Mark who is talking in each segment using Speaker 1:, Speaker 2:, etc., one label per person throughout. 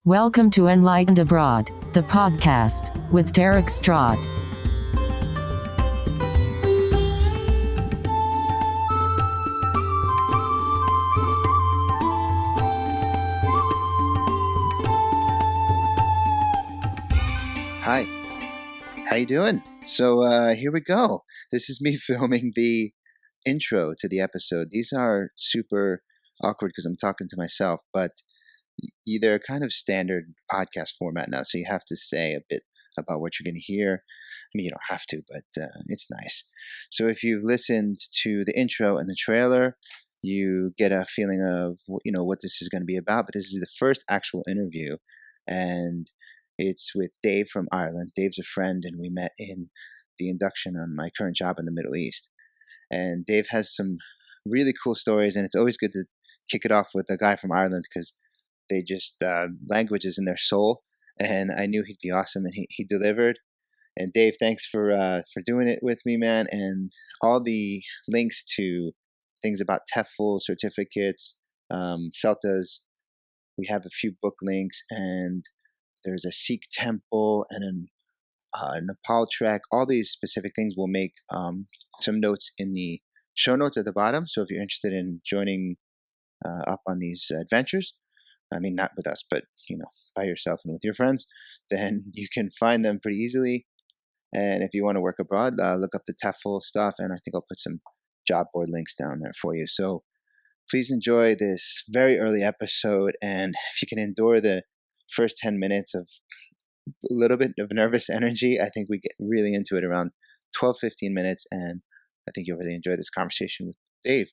Speaker 1: Welcome to Enlightened Abroad, the podcast, with Derek Straught.
Speaker 2: Hi, how you doing? So here we go. This is me filming the intro to the episode. These are super awkward because I'm talking to myself, but they're kind of standard podcast format now, so you have to say a bit about what you're going to hear. I mean, you don't have to, but it's nice. So if you've listened to the intro and the trailer, you get a feeling of what this is going to be about. But this is the first actual interview, and it's with Dave from Ireland. Dave's a friend, and we met in the induction on my current job in the Middle East. And Dave has some really cool stories, and it's always good to kick it off with a guy from Ireland because they just, language is in their soul, and I knew he'd be awesome, and he delivered. And Dave, thanks for doing it with me, man. And all the links to things about TEFL certificates, CELTAs, we have a few book links, and there's a Sheikh Temple and a Nepal trek. All these specific things will make some notes in the show notes at the bottom. So if you're interested in joining up on these adventures, I mean, not with us, but, by yourself and with your friends, then you can find them pretty easily. And if you want to work abroad, look up the TEFL stuff, and I think I'll put some job board links down there for you. So please enjoy this very early episode, and if you can endure the first 10 minutes of a little bit of nervous energy, I think we get really into it around 12-15 minutes, and I think you'll really enjoy this conversation with Dave.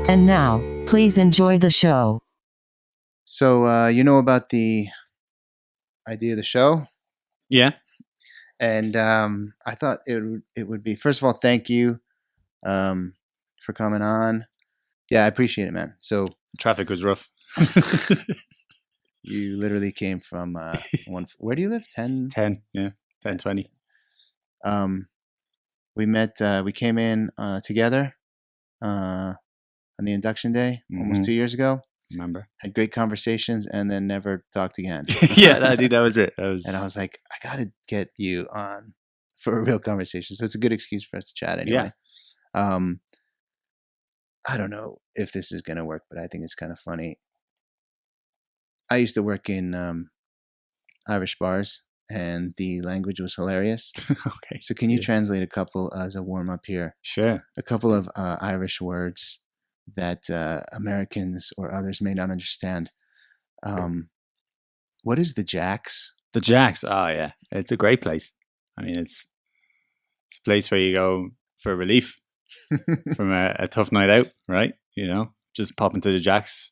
Speaker 1: And now, please enjoy the show.
Speaker 2: So, you know about the idea of the show?
Speaker 3: Yeah.
Speaker 2: And I thought it would be, first of all, thank you for coming on. Yeah, I appreciate it, man. So
Speaker 3: Traffic was rough.
Speaker 2: you literally came from where do you live? 10?
Speaker 3: 10, yeah. 10, 20.
Speaker 2: We met, we came in together on the induction day almost 2 years ago.
Speaker 3: Remember?
Speaker 2: Had great conversations and then never talked again.
Speaker 3: Yeah, I think that was it.
Speaker 2: And I was like, I got to get you on for a real conversation. So it's a good excuse for us to chat anyway. Yeah. I don't know if this is going to work, but I think it's kind of funny. I used to work in Irish bars, and the language was hilarious.
Speaker 3: Okay.
Speaker 2: So can you translate a couple as a warm-up here?
Speaker 3: Sure.
Speaker 2: A couple of Irish words that Americans or others may not understand. What is the Jacks?
Speaker 3: The Jacks. Oh, yeah. It's a great place. I mean, it's a place where you go for relief from a tough night out, right? Just pop into the Jacks,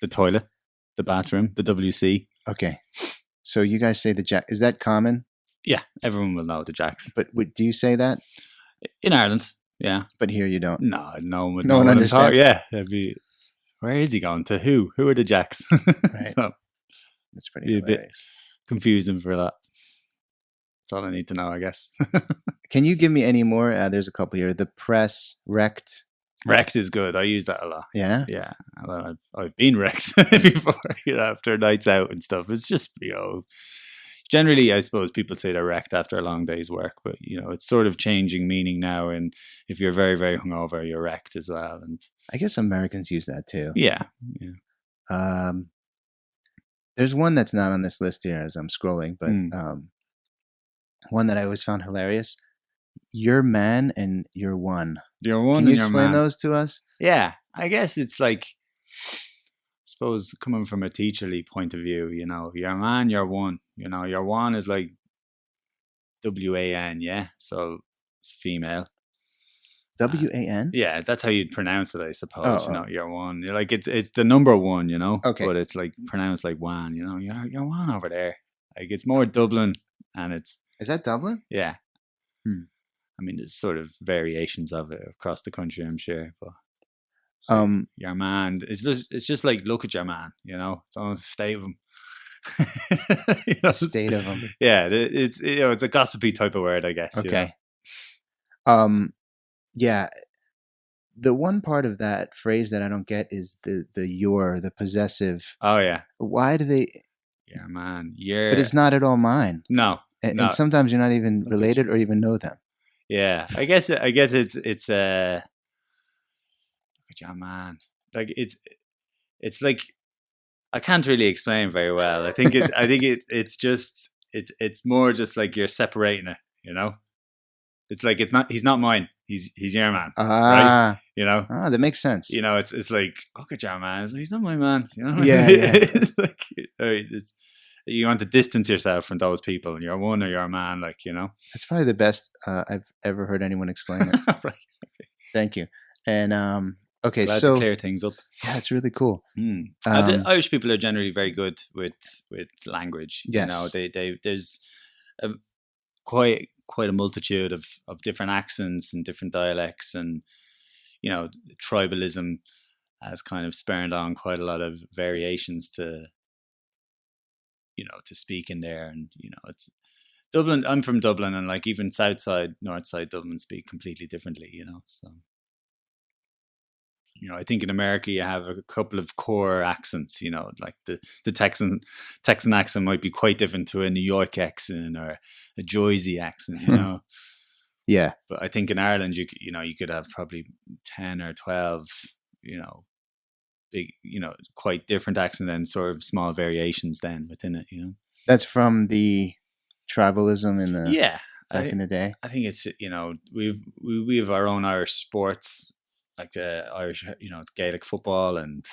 Speaker 3: the toilet, the bathroom, the WC.
Speaker 2: Okay. So you guys say the Jack. Is that common?
Speaker 3: Yeah, everyone will know the Jacks.
Speaker 2: But do you say that?
Speaker 3: In Ireland, yeah.
Speaker 2: But here you don't.
Speaker 3: No one
Speaker 2: understands.
Speaker 3: Yeah. Where is he going? To who? Who are the Jacks?
Speaker 2: Right.
Speaker 3: So
Speaker 2: that's pretty hilarious.
Speaker 3: Confusing for that. That's all I need to know, I guess.
Speaker 2: Can you give me any more? There's a couple here. The press, wrecked.
Speaker 3: Wrecked is good. I use that a lot.
Speaker 2: Yeah?
Speaker 3: Yeah. Well, I've been wrecked before, after nights out and stuff. It's just, generally, I suppose people say they're wrecked after a long day's work, but, it's sort of changing meaning now. And if you're very, very hungover, you're wrecked as well. And
Speaker 2: I guess Americans use that too.
Speaker 3: Yeah.
Speaker 2: There's one that's not on this list here as I'm scrolling, but one that I always found hilarious. You're man and you're one.
Speaker 3: You're one.
Speaker 2: Can you explain those to us?
Speaker 3: Yeah, I guess it's like, I suppose coming from a teacherly point of view, you're man, you're one. Your one is like WAN, yeah. So it's female.
Speaker 2: WAN?
Speaker 3: Yeah, that's how you'd pronounce it, I suppose. You're one. You're like it's the number one, Okay. But it's like pronounced like one. You're one over there. Like it's more Dublin, and it's.
Speaker 2: Is that Dublin?
Speaker 3: Yeah. I mean, there's sort of variations of it across the country, I'm sure. But your man, it's just like look at your man. It's on state of him.
Speaker 2: State of him.
Speaker 3: Yeah, it's it's a gossipy type of word, I guess.
Speaker 2: Okay. Yeah, the one part of that phrase that I don't get is the your, the possessive.
Speaker 3: Oh yeah,
Speaker 2: Why do they?
Speaker 3: yeah, man. You're
Speaker 2: But it's not at all mine.
Speaker 3: no,
Speaker 2: And,
Speaker 3: no.
Speaker 2: and sometimes you're not even
Speaker 3: Look at
Speaker 2: related or even know them.
Speaker 3: Yeah, I guess it's look at you, man. Like it's like I can't really explain very well. I think it's just it's more just like you're separating it, you know? It's like he's not mine. He's your man. Right? You know?
Speaker 2: That makes sense.
Speaker 3: You know, it's like, look at your man. It's like, he's not my man. You know?
Speaker 2: Yeah.
Speaker 3: It's like you want to distance yourself from those people, and you're one or you're a man, like, you know.
Speaker 2: That's probably the best I've ever heard anyone explain it.
Speaker 3: Right.
Speaker 2: Thank you. And okay,
Speaker 3: Glad
Speaker 2: so
Speaker 3: to clear things up.
Speaker 2: yeah, it's really cool.
Speaker 3: Irish people are generally very good with language.
Speaker 2: Yes.
Speaker 3: You know, there's quite a multitude of different accents and different dialects, and you know, tribalism has kind of spurned on quite a lot of variations to, you know, to speak in there. And you know, it's Dublin. I'm from Dublin, and like even south side, north side Dublin speak completely differently. You know, so. You know, I think in America you have a couple of core accents. You know, like the Texan accent might be quite different to a New York accent or a Jersey accent. You know,
Speaker 2: Yeah.
Speaker 3: but I think in Ireland you could have probably 10 or 12. You know, big, you know, quite different accent and sort of small variations then within it. You know,
Speaker 2: That's from the tribalism in the
Speaker 3: back
Speaker 2: in the day.
Speaker 3: I think it's, you know, we have our own Irish sports, like the Irish, you know, Gaelic football and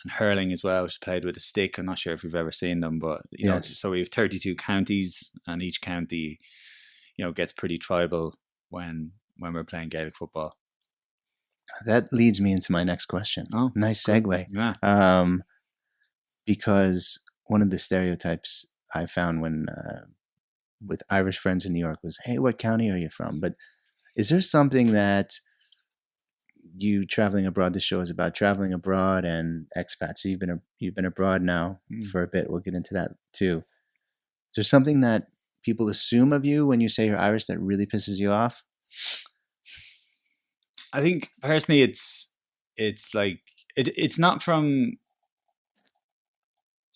Speaker 3: hurling as well, which is played with a stick. I'm not sure if you've ever seen them, but you know, so we have 32 counties, and each county, you know, gets pretty tribal when we're playing Gaelic football.
Speaker 2: That leads me into my next question.
Speaker 3: Oh,
Speaker 2: nice segue.
Speaker 3: Yeah.
Speaker 2: Because one of the stereotypes I found when with Irish friends in New York was, "Hey, what county are you from?" But is there something that you traveling abroad, the show is about traveling abroad and expats. So you've been abroad now for a bit. We'll get into that too. Is there something that people assume of you when you say you're Irish that really pisses you off?
Speaker 3: I think personally, it's like it's not from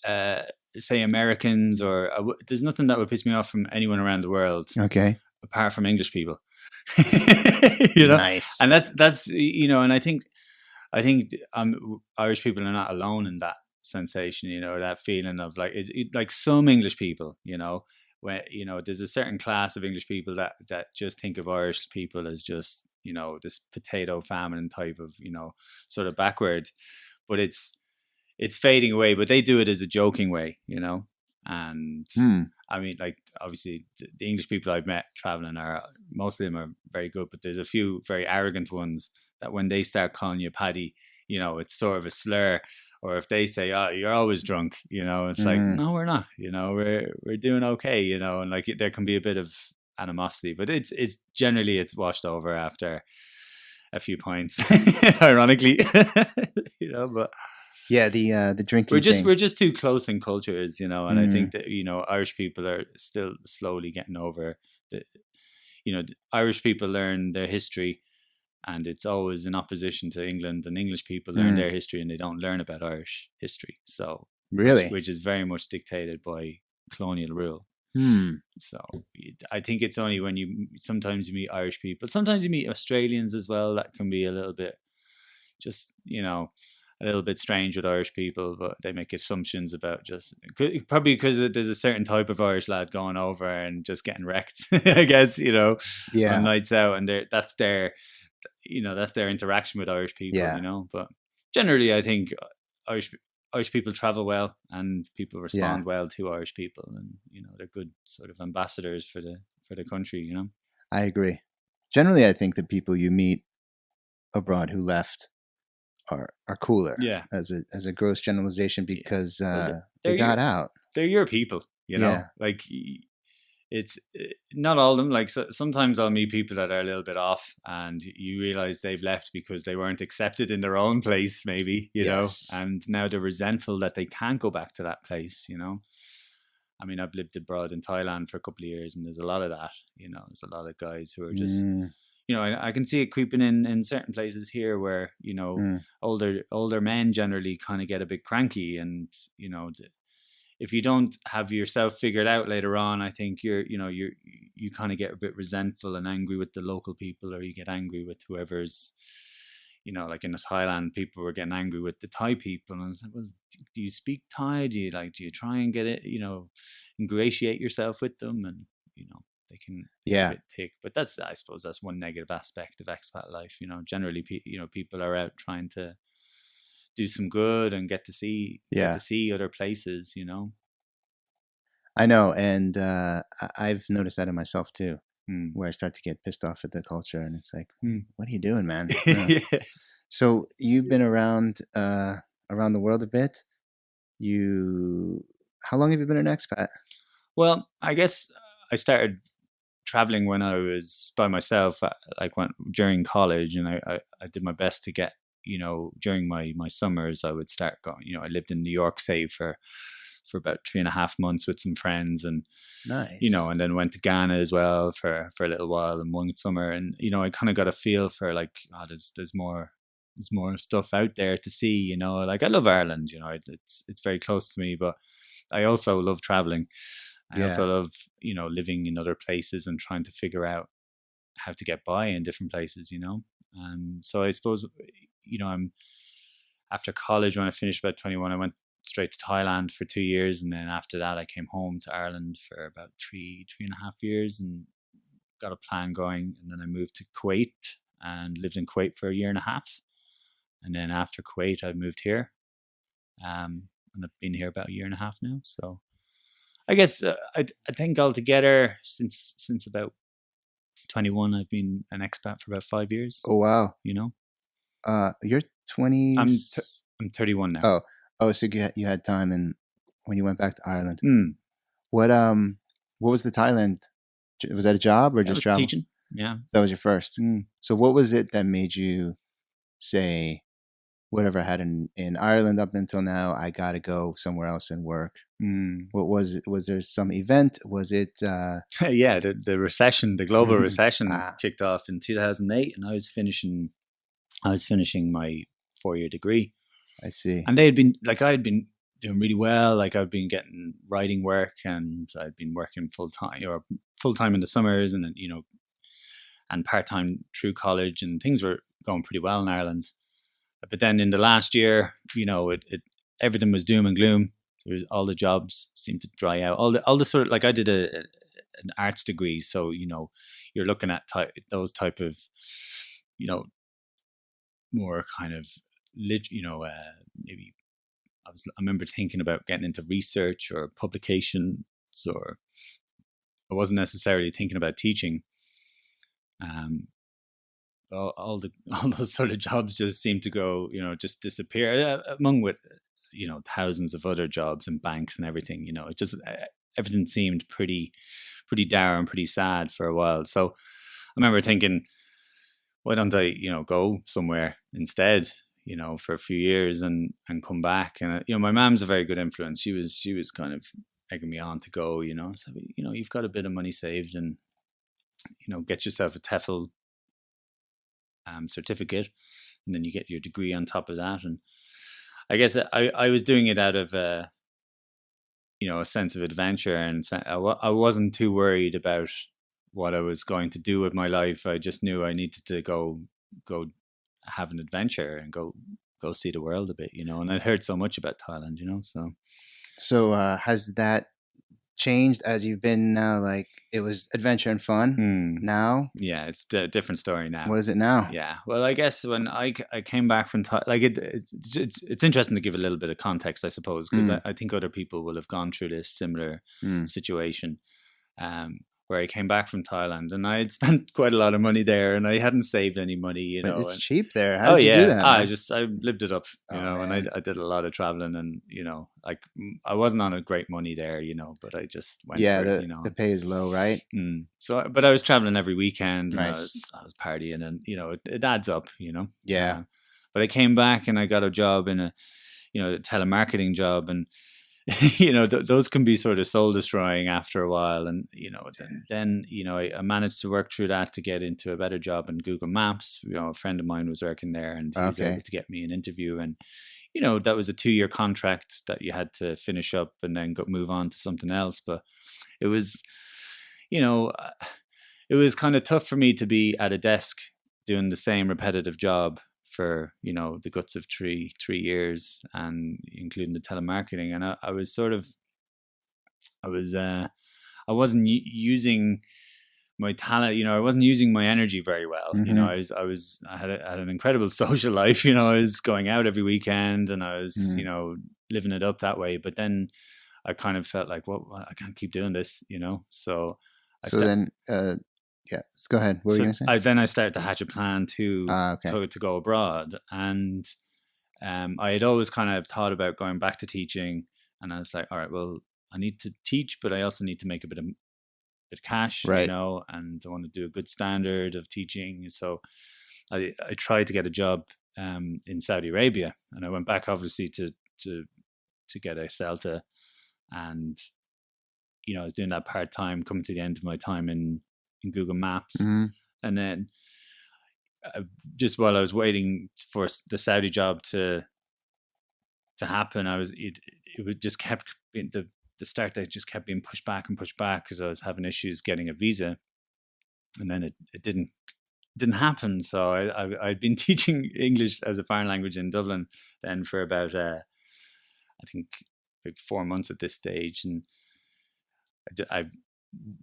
Speaker 3: say Americans or there's nothing that would piss me off from anyone around the world.
Speaker 2: Okay.
Speaker 3: Apart from English people. You know,
Speaker 2: nice.
Speaker 3: And that's you know, and I think Irish people are not alone in that sensation, you know, that feeling of like like some English people, you know, where, you know, there's a certain class of English people that just think of Irish people as just, you know, this potato famine type of, you know, sort of backward, but it's fading away, but they do it as a joking way, you know. And I mean, like, obviously the English people I've met traveling most of them are very good, but there's a few very arrogant ones that when they start calling you Paddy, you know, it's sort of a slur. Or if they say, "Oh, you're always drunk," you know, it's like, no, we're not. You know, we're doing okay. You know, and like there can be a bit of animosity, but it's generally it's washed over after a few pints, ironically, you know. But
Speaker 2: yeah, the drinking.
Speaker 3: We're just too close in cultures, you know, and I think that, you know, Irish people are still slowly getting over the, you know, Irish people learn their history. And it's always in opposition to England, and English people learn their history and they don't learn about Irish history. So
Speaker 2: really,
Speaker 3: which is very much dictated by colonial rule. So I think it's only when sometimes you meet Irish people, sometimes you meet Australians as well. That can be a little bit, just, you know, a little bit strange with Irish people, but they make assumptions about probably because there's a certain type of Irish lad going over and just getting wrecked, I guess, you know, on nights out, and that's their, you know, that's their interaction with Irish people, you know. But generally, I think Irish people travel well, and people respond well to Irish people, and, you know, they're good sort of ambassadors for the country, you know.
Speaker 2: I agree. Generally, I think the people you meet abroad who left are cooler. Yeah. As a gross generalization, because they got out.
Speaker 3: They're your people, you know. Like, it's not all of them. Like, sometimes I'll meet people that are a little bit off, and you realize they've left because they weren't accepted in their own place, maybe, you know, and now they're resentful that they can't go back to that place, you know. I mean, I've lived abroad in Thailand for a couple of years, and there's a lot of that, you know. There's a lot of guys who are just, I can see it creeping in certain places here where, older men generally kind of get a bit cranky, and, if you don't have yourself figured out later on, I think you kind of get a bit resentful and angry with the local people, or you get angry with whoever's, like in Thailand, people were getting angry with the Thai people. And I was like, well, do you speak Thai? Do you try and get it, ingratiate yourself with them? And, they can be a bit thick. But I suppose that's one negative aspect of expat life. Generally, people are out trying to do some good and get to see other places,
Speaker 2: I know. And I've noticed that in myself too. Where I start to get pissed off at the culture, and it's like, what are you doing, man?
Speaker 3: Yeah.
Speaker 2: So you've been around the world a bit. How long have you been an expat?
Speaker 3: Well, I guess I started traveling when I was by myself, during college, and I did my best to get, during my summers, I would start going. I lived in New York, say, for about 3.5 months with some friends, and
Speaker 2: nice.
Speaker 3: And then went to Ghana as well for a little while in one summer, and I kind of got a feel for there's more stuff out there to see. I love Ireland. It's very close to me, but I also love traveling. I also love living in other places and trying to figure out how to get by in different places. So I suppose I'm after college, when I finished about 21, I went straight to Thailand for 2 years, and then after that I came home to Ireland for about 3.5 years and got a plan going, and then I moved to Kuwait and lived in Kuwait for 1.5 years, and then after Kuwait I moved here, and I've been here about 1.5 years now. So I guess I think altogether since about 21 I've been an expat for about 5 years.
Speaker 2: Oh wow. You're 20.
Speaker 3: I'm 31 now.
Speaker 2: Oh, so you had time when you went back to Ireland. What was the Thailand? Was that a job or just travel?
Speaker 3: Teaching. Yeah,
Speaker 2: that was your first. So what was it that made you say, whatever I had in Ireland up until now, I got to go somewhere else and work? What was it? Was there some event? Was it?
Speaker 3: Yeah, the recession, the global recession kicked off in 2008, and I was finishing my 4-year degree.
Speaker 2: I see.
Speaker 3: And I had been doing really well. I'd been getting writing work, and I'd been working full time in the summers, and then, and part time through college, and things were going pretty well in Ireland. But then in the last year, everything was doom and gloom. All the jobs seemed to dry out. All the sort of, I did an arts degree, so you're looking at those type of more kind of maybe I remember thinking about getting into research or publications, or I wasn't necessarily thinking about teaching. All those sort of jobs just seemed to go, just disappear, among with thousands of other jobs in banks and everything. It just everything seemed pretty dour and pretty sad for a while. So I remember thinking, why don't I go somewhere instead, for a few years and come back. And my mom's a very good influence. She was kind of egging me on to go. So you've got a bit of money saved, and get yourself a TEFL certificate, and then you get your degree on top of that. And I guess I was doing it out of a sense of adventure, and I wasn't too worried about what I was going to do with my life. I just knew I needed to go have an adventure and go see the world a bit, and I'd heard so much about Thailand, so
Speaker 2: has that changed as you've been now? It was adventure and fun. Now
Speaker 3: it's a different story now.
Speaker 2: What is it now?
Speaker 3: Well, I guess when I came back from it's interesting to give a little bit of context, I suppose, because I think other people will have gone through this similar situation, where I came back from Thailand, and I had spent quite a lot of money there, and I hadn't saved any money,
Speaker 2: But it's cheap there. How did you do that?
Speaker 3: I lived it up, and I did a lot of traveling, and I wasn't on a great money there, but I just went for it,
Speaker 2: the pay is low, right?
Speaker 3: So, but I was traveling every weekend,
Speaker 2: nice.
Speaker 3: and I was partying, and it adds up,
Speaker 2: Yeah.
Speaker 3: But I came back and I got a job in a telemarketing job, and those can be sort of soul destroying after a while. And, then I managed to work through that to get into a better job in Google Maps. A friend of mine was working there, and he was able to get me an interview. And, that was a 2-year contract that you had to finish up and then move on to something else. But it was, it was kind of tough for me to be at a desk doing the same repetitive job for, the guts of 3 years, and including the telemarketing. And I wasn't using my talent, I wasn't using my energy very well. Mm-hmm. I had an incredible social life, I was going out every weekend, and I was, living it up that way. But then I kind of felt like, well, I can't keep doing this, So
Speaker 2: then, yeah, go ahead. What were you going to say?
Speaker 3: Then I started to hatch a plan to go abroad. And I had always kind of thought about going back to teaching. And I was like, all right, well, I need to teach, but I also need to make a bit of cash,
Speaker 2: right.
Speaker 3: And I want to do a good standard of teaching. So I tried to get a job in Saudi Arabia. And I went back, obviously, to get a CELTA. And, I was doing that part-time, coming to the end of my time in Google Maps.
Speaker 2: Mm-hmm.
Speaker 3: And then just while I was waiting for the Saudi job to happen, it would just kept being, the start date just kept being pushed back because I was having issues getting a visa. And then it didn't happen. So I'd been teaching English as a foreign language in Dublin then for about I think like 4 months at this stage. And I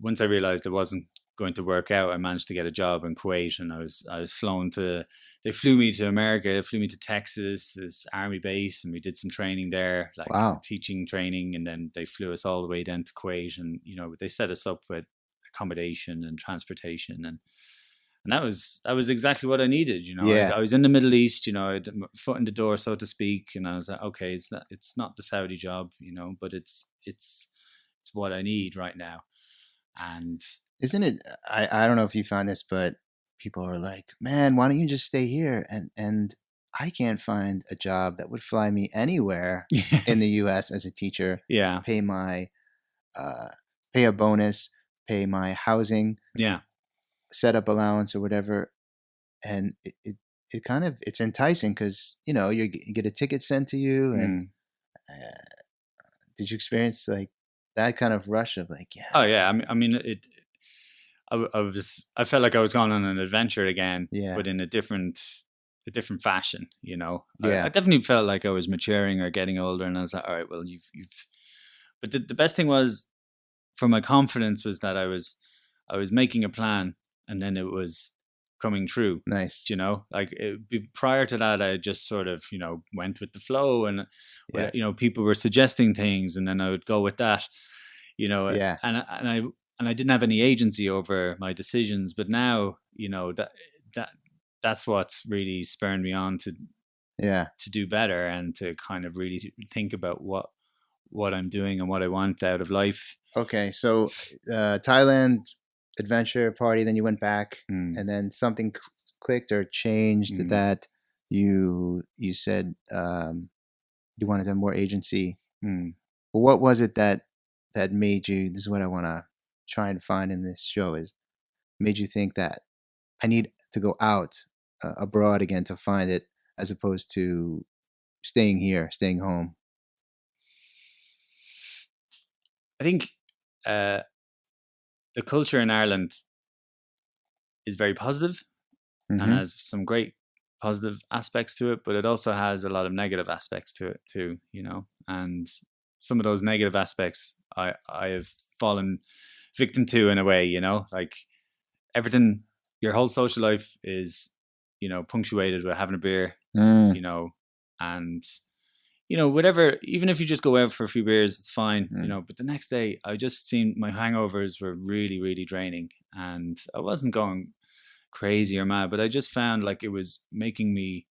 Speaker 3: once I realized it wasn't going to work out, I managed to get a job in Kuwait, and I was flown to. They flew me to America. They flew me to Texas, this army base, and we did some training there, teaching training, and then they flew us all the way down to Kuwait, and they set us up with accommodation and transportation, and that was exactly what I needed. I was in the Middle East, I had my foot in the door, so to speak, and I was like, okay, it's not the Saudi job, but it's what I need right now. And
Speaker 2: isn't it? I don't know if you find this, but people are like, man, why don't you just stay here? And I can't find a job that would fly me anywhere in the U.S. as a teacher.
Speaker 3: Yeah,
Speaker 2: pay a bonus, pay my housing, setup allowance or whatever, and it kind of, it's enticing because you get a ticket sent to you. And did you experience like that kind of rush of like, yeah?
Speaker 3: Oh yeah, I mean I felt like I was going on an adventure again, but in a different fashion, I definitely felt like I was maturing or getting older, and I was like, all right, well, you've but the best thing was for my confidence was that I was making a plan, and then it was coming true.
Speaker 2: Nice.
Speaker 3: Prior to that, I just sort of, went with the flow, and people were suggesting things, and then I would go with that, and I didn't have any agency over my decisions. But now, that's what's really spurred me on to do better, and to kind of really think about what I'm doing and what I want out of life.
Speaker 2: Okay, so Thailand adventure party, then you went back, and then something clicked or changed that you said you wanted to have more agency. Well, what was it that made you, this is what I want to try and find in this show, is made you think that I need to go out abroad again to find it, as opposed to staying home?
Speaker 3: I think the culture in Ireland is very positive and has some great positive aspects to it, but it also has a lot of negative aspects to it too, and some of those negative aspects I have fallen victim to in a way, like everything, your whole social life is, punctuated with having a beer, and whatever, even if you just go out for a few beers, it's fine, but the next day I just seen my hangovers were really, really draining, and I wasn't going crazy or mad, but I just found like it was making me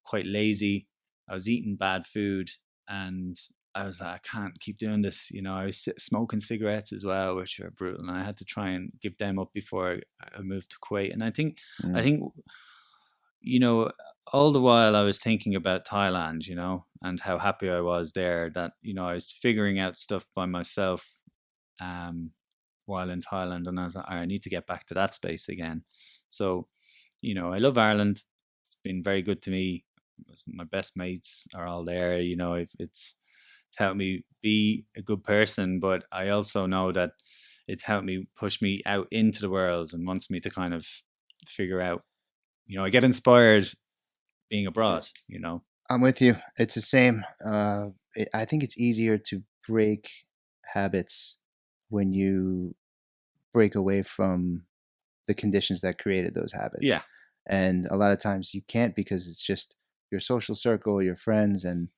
Speaker 3: quite lazy. I was eating bad food, and I was like, I can't keep doing this. I was smoking cigarettes as well, which are brutal, and I had to try and give them up before I moved to Kuwait. And I think, all the while I was thinking about Thailand, and how happy I was there, that, you know, I was figuring out stuff by myself while in Thailand, and I was like, I need to get back to that space again. So, you know, I love Ireland. It's been very good to me. My best mates are all there. You know, it's helped me be a good person, but I also know that it's helped me push me out into the world and wants me to kind of figure out, you know, I get inspired being abroad, you know.
Speaker 2: I'm with you. It's the same. I think it's easier to break habits when you break away from the conditions that created those habits.
Speaker 3: Yeah.
Speaker 2: And a lot of times you can't, because it's just your social circle, your friends, and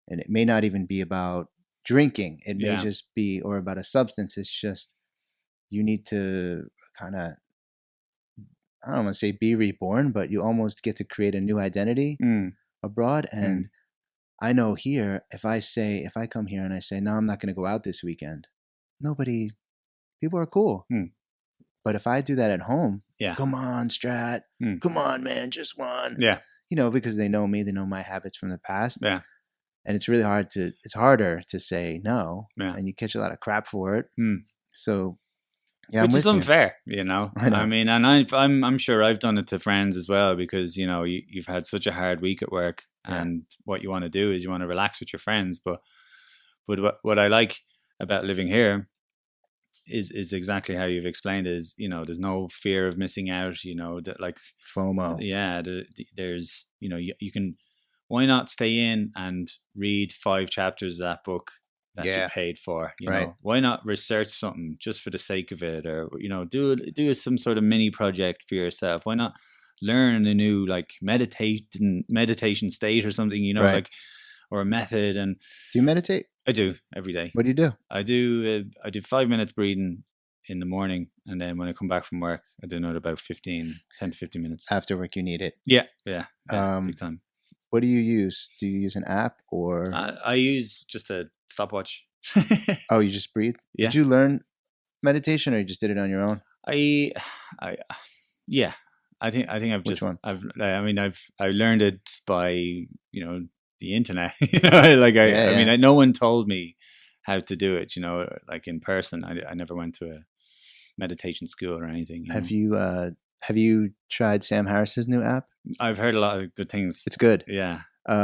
Speaker 2: it may not even be about drinking. It may just be, or about a substance. It's just, you need to kind of, I don't want to say be reborn, but you almost get to create a new identity abroad. And I know here, if I come here and I say, no, I'm not going to go out this weekend, people are cool. But if I do that at home, come on, Strat, come on, man, just one. Yeah. You know, because they know me, they know my habits from the past. Yeah. And it's really it's harder to say no. Yeah. And you catch a lot of crap for it. So, yeah,
Speaker 3: which is unfair, you know. I mean, and I'm sure I've done it to friends as well, because, you know, you've had such a hard week at work, and what you want to do is you want to relax with your friends. But what I like about living here is exactly how you've explained, is, you know, there's no fear of missing out, you know, that, like
Speaker 2: FOMO.
Speaker 3: Yeah, there's, you know, you can, why not stay in and read 5 chapters of that book that you paid for, you know? Why not research something just for the sake of it, or, you know, do some sort of mini project for yourself? Why not learn a new, like, meditation state or something, you know, like, or a method? And
Speaker 2: do you meditate?
Speaker 3: I do, every day.
Speaker 2: What do you do?
Speaker 3: I do 5 minutes breathing in the morning, and then when I come back from work, I do another about 10 to 15 minutes.
Speaker 2: After work, you need it.
Speaker 3: Yeah, big time.
Speaker 2: What do you use? Do you use an app, or?
Speaker 3: I use just a stopwatch.
Speaker 2: Oh, you just breathe?
Speaker 3: Yeah.
Speaker 2: Did you learn meditation, or you just did it on your own?
Speaker 3: I think I've
Speaker 2: Which one?
Speaker 3: I learned it by, you know, the internet. You know, like I mean, no one told me how to do it, you know, like in person. I never went to a meditation school or anything.
Speaker 2: Have you tried Sam Harris's new app?
Speaker 3: I've heard a lot of good things.
Speaker 2: It's good.
Speaker 3: Yeah.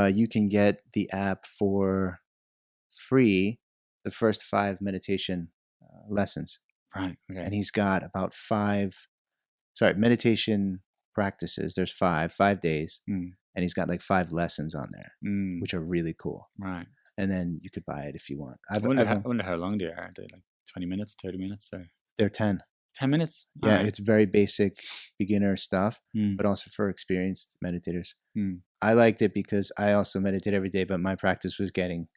Speaker 2: You can get the app for free, the first 5 meditation lessons.
Speaker 3: Right. Okay.
Speaker 2: And he's got about 5 meditation practices. There's 5 days. And he's got like 5 lessons on there, which are really cool.
Speaker 3: Right.
Speaker 2: And then you could buy it if you want.
Speaker 3: I wonder how long they are. Are they like 20 minutes, 30 minutes? Or?
Speaker 2: They're 10.
Speaker 3: 10 minutes?
Speaker 2: Yeah, It's very basic beginner stuff, but also for experienced meditators. I liked it because I also meditate every day, but my practice was getting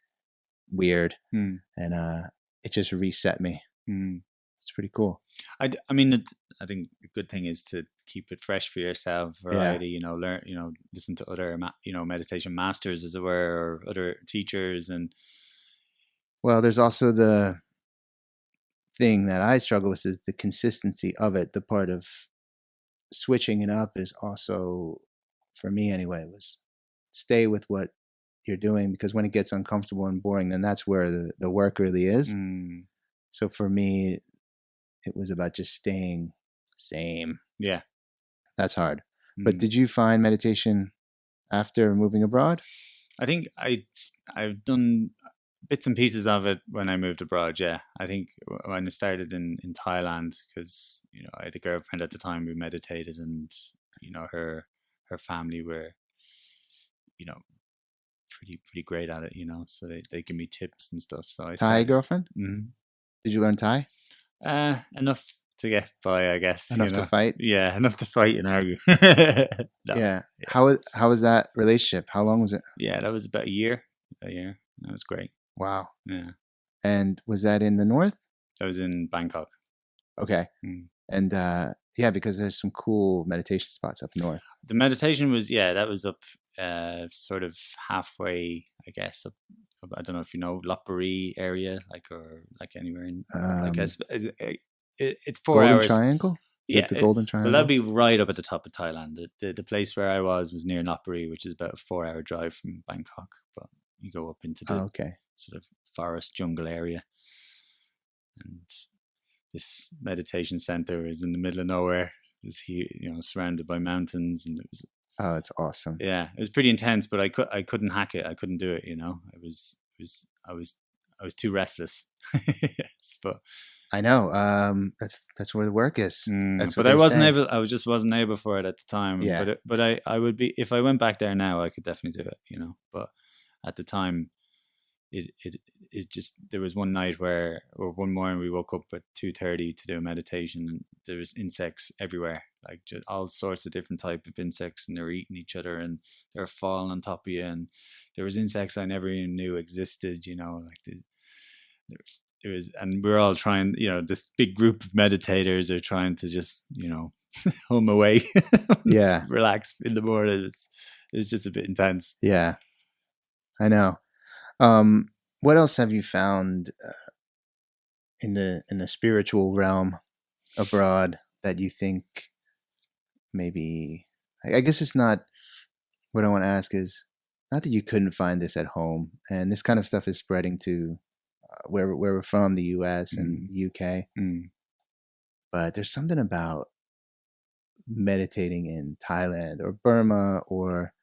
Speaker 2: weird, and it just reset me. It's pretty cool.
Speaker 3: I mean, I think a good thing is to keep it fresh for yourself, variety, you know, learn, you know, listen to other, you know, meditation masters, as it were, or other teachers. And
Speaker 2: well, there's also the thing that I struggle with, is the consistency of it. The part of switching it up is also, for me anyway, was stay with what you're doing, because when it gets uncomfortable and boring, then that's where the work really is. So for me, it was about just staying same.
Speaker 3: Yeah.
Speaker 2: That's hard. But did you find meditation after moving abroad?
Speaker 3: I think I've done bits and pieces of it when I moved abroad. Yeah. I think when I started in Thailand, because, you know, I had a girlfriend at the time who meditated, and, you know, her family were, you know, pretty great at it, you know, so they give me tips and stuff. So
Speaker 2: Thai girlfriend?
Speaker 3: Mm-hmm.
Speaker 2: Did you learn Thai?
Speaker 3: Enough to get by, I guess.
Speaker 2: Enough to fight?
Speaker 3: Yeah, enough to fight and argue.
Speaker 2: No. Yeah. How was that relationship? How long was it?
Speaker 3: Yeah, that was about a year. That was great.
Speaker 2: Wow.
Speaker 3: Yeah.
Speaker 2: And was that in the north?
Speaker 3: That was in Bangkok.
Speaker 2: Okay. And yeah, because there's some cool meditation spots up north.
Speaker 3: The meditation was, that was up sort of halfway, I guess, up. I don't know if you know Lopburi area, or anywhere in it's 4
Speaker 2: Golden
Speaker 3: hours.
Speaker 2: Triangle? the Golden Triangle?
Speaker 3: Well, that'd be right up at the top of Thailand. The place where I was near Lopburi, which is about a 4-hour drive from Bangkok. But you go up into the sort of forest jungle area, and this meditation center is in the middle of nowhere. It's surrounded by mountains, and it was.
Speaker 2: Oh, it's awesome.
Speaker 3: Yeah, it was pretty intense, but I couldn't hack it. I couldn't do it. I was too restless. Yes, but
Speaker 2: I know. That's where the work is.
Speaker 3: But I wasn't able. I just wasn't able for it at the time.
Speaker 2: Yeah.
Speaker 3: But I would be if I went back there now. I could definitely do it. But at the time, it just there was one night or one morning we woke up at 2:30 to do a meditation, and there was insects everywhere, like just all sorts of different type of insects, and they were eating each other, and they were falling on top of you, and there was insects I never even knew existed. It was, and we're all trying. This big group of meditators are trying to just home away,
Speaker 2: yeah,
Speaker 3: relax in the morning. It's just a bit intense.
Speaker 2: Yeah, I know. What else have you found in the spiritual realm abroad that you think maybe? I guess it's not. What I want to ask is not that you couldn't find this at home, and this kind of stuff is spreading to where we're from, the U.S. and the UK. But there's something about meditating in Thailand or Burma or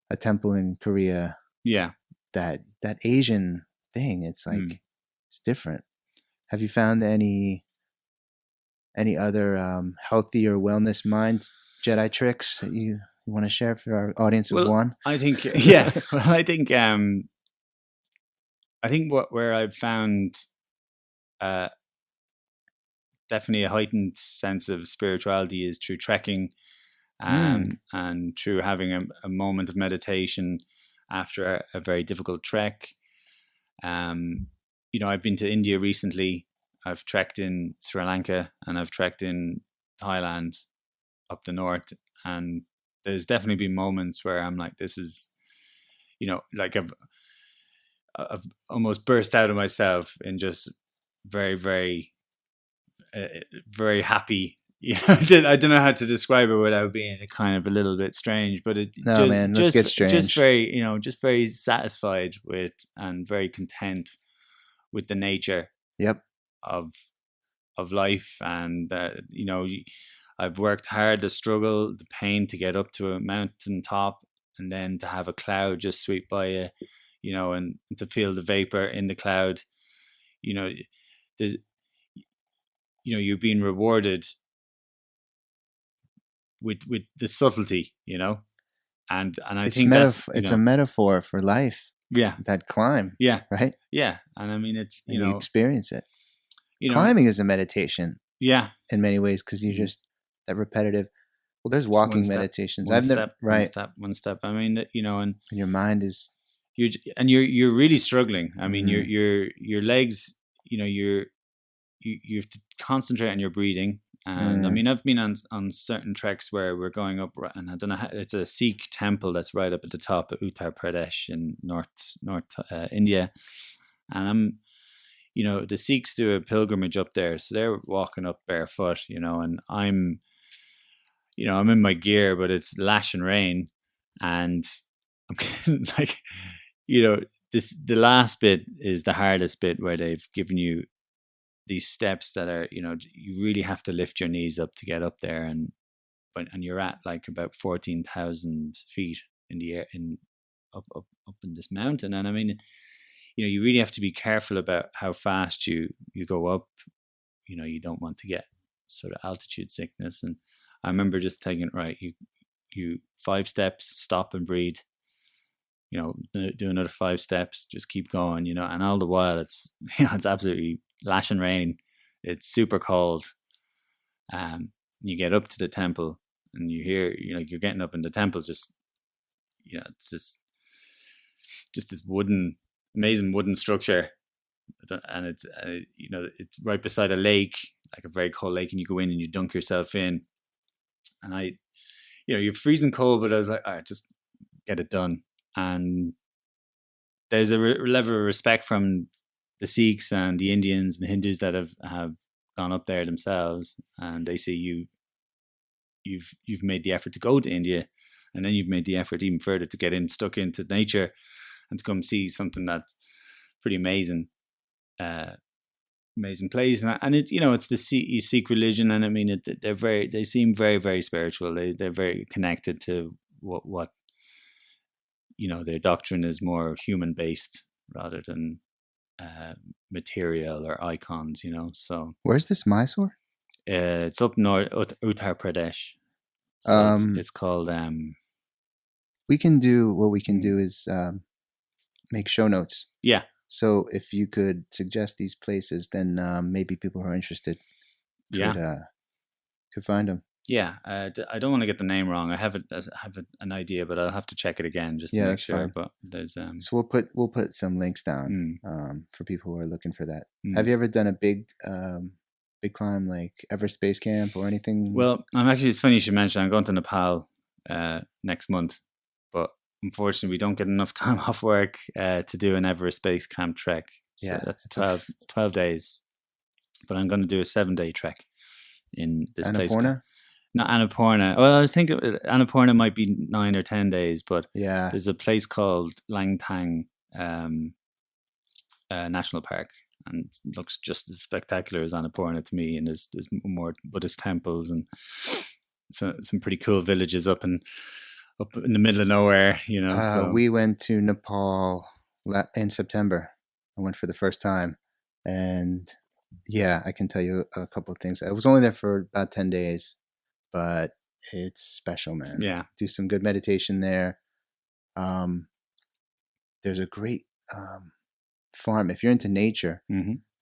Speaker 2: a temple in Korea.
Speaker 3: Yeah.
Speaker 2: That Asian thing, it's like it's different. Have you found any other healthy or wellness mind Jedi tricks that you want to share for our audience of one?
Speaker 3: I think I think where I've found definitely a heightened sense of spirituality is through trekking, and through having a moment of meditation after a very difficult trek. I've been to India recently. I've trekked in Sri Lanka, and I've trekked in Thailand up the north. And there's definitely been moments where I'm like, this is, like I've almost burst out of myself in just very, very, very happy. I don't know how to describe it without being kind of a little bit strange, but
Speaker 2: let's get strange.
Speaker 3: Just very, just very satisfied with and very content with the nature.
Speaker 2: Yep.
Speaker 3: Of life, and I've worked hard, the struggle, the pain to get up to a mountain top, and then to have a cloud just sweep by you, and to feel the vapor in the cloud. There's, you're being rewarded with the subtlety, and I think
Speaker 2: it's a metaphor for life.
Speaker 3: Yeah,
Speaker 2: that climb.
Speaker 3: Yeah,
Speaker 2: right.
Speaker 3: Yeah, and I mean it's
Speaker 2: you experience it. Climbing is a meditation.
Speaker 3: Yeah,
Speaker 2: in many ways, because you just that repetitive. Well, there's walking meditations.
Speaker 3: One step. I mean, and
Speaker 2: your mind is
Speaker 3: you're really struggling. I mean, your legs. You have to concentrate on your breathing. And I mean, I've been on certain treks where we're going up, and I don't know how, it's a Sikh temple that's right up at the top of Uttar Pradesh in North India, and I'm, the Sikhs do a pilgrimage up there, so they're walking up barefoot, and I'm in my gear, but it's lashing rain, and I'm like, the last bit is the hardest bit where they've given you these steps that are, you really have to lift your knees up to get up there, and you're at like about 14,000 feet in the air, up in this mountain, and I mean, you really have to be careful about how fast you go up. You don't want to get sort of altitude sickness, and I remember just thinking, right, you 5 steps, stop and breathe. Do another 5 steps, just keep going. And all the while it's it's absolutely lashing rain, it's super cold. You get up to the temple and you hear, you're getting up in the temple, just it's this amazing wooden structure, and it's it's right beside a lake, like a very cold lake, and you go in and you dunk yourself in, and you're freezing cold, but I was like, all right, just get it done. And there's a level of respect from the Sikhs and the Indians and the Hindus that have gone up there themselves, and they see you you've made the effort to go to India, and then you've made the effort even further to get stuck into nature and to come see something that's pretty amazing. Amazing place, and it, it's the Sikh religion, and I mean they seem very, very spiritual. They're very connected to what their doctrine is more human based rather than material or icons. So
Speaker 2: where's this Mysore?
Speaker 3: It's up north, Uttar Pradesh. So it's called.
Speaker 2: We can do what we can do is make show notes.
Speaker 3: Yeah.
Speaker 2: So if you could suggest these places, then maybe people who are interested could find them.
Speaker 3: Yeah, I don't want to get the name wrong. I have an idea, but I'll have to check it again just to make sure. Fine. But there's
Speaker 2: so we'll put some links down for people who are looking for that. Have you ever done a big climb like Everest Base Camp or anything?
Speaker 3: Well, it's funny you should mention. I'm going to Nepal next month, but unfortunately, we don't get enough time off work to do an Everest Base Camp trek. So that's 12. It's 12 days, but I'm going to do a 7-day trek in this place. Not Annapurna. Well, I was thinking Annapurna might be 9 or 10 days, but there's a place called Langtang National Park, and it looks just as spectacular as Annapurna to me. And there's more Buddhist temples and some pretty cool villages up in the middle of nowhere, So.
Speaker 2: We went to Nepal in September. I went for the first time, and I can tell you a couple of things. I was only there for about 10 days, but it's special, man.
Speaker 3: Yeah.
Speaker 2: Do some good meditation there. There's a great farm. If you're into nature,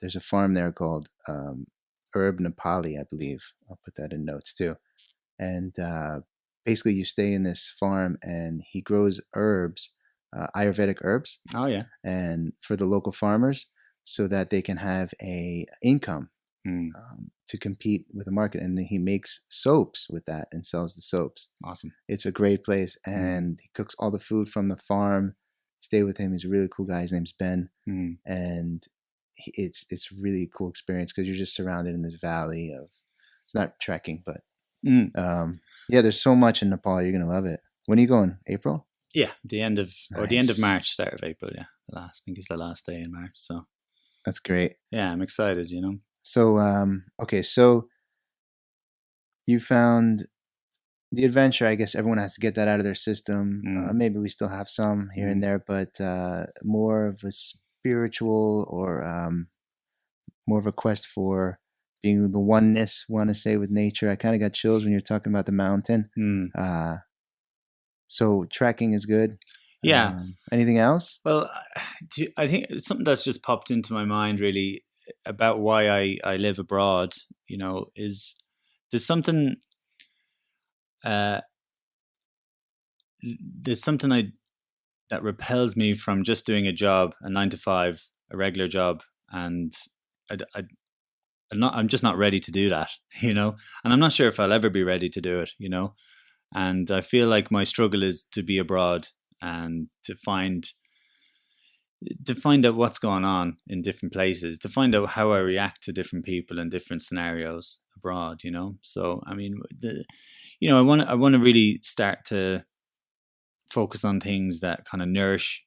Speaker 2: there's a farm there called Herb Nepali, I believe. I'll put that in notes too. And basically you stay in this farm and he grows herbs, Ayurvedic herbs.
Speaker 3: Oh yeah.
Speaker 2: And for the local farmers so that they can have a income to compete with the market. And then he makes soaps with that and sells the soaps.
Speaker 3: Awesome.
Speaker 2: It's a great place. And he cooks all the food from the farm. Stay with him. He's a really cool guy. His name's Ben. And it's really cool experience because you're just surrounded in this valley of, it's not trekking, but there's so much in Nepal. You're gonna love it. When are you going? April?
Speaker 3: Yeah, the end of March, start of April. Yeah, I think it's the last day in March. So
Speaker 2: that's great.
Speaker 3: Yeah, I'm excited.
Speaker 2: So okay, so you found the adventure. I guess everyone has to get that out of their system. Maybe we still have some here and there, but more of a spiritual or more of a quest for being the oneness, want to say, with nature. I kind of got chills when you're talking about the mountain. So trekking is good.
Speaker 3: Yeah.
Speaker 2: Anything else?
Speaker 3: Well, I think something that's just popped into my mind really about why I live abroad, is there's something that repels me from just doing a job, a 9 to 5, a regular job, and I'm just not ready to do that, and I'm not sure if I'll ever be ready to do it, and I feel like my struggle is to be abroad and to find out what's going on in different places, to find out how I react to different people in different scenarios abroad, So, I mean, I want to really start to focus on things that kind of nourish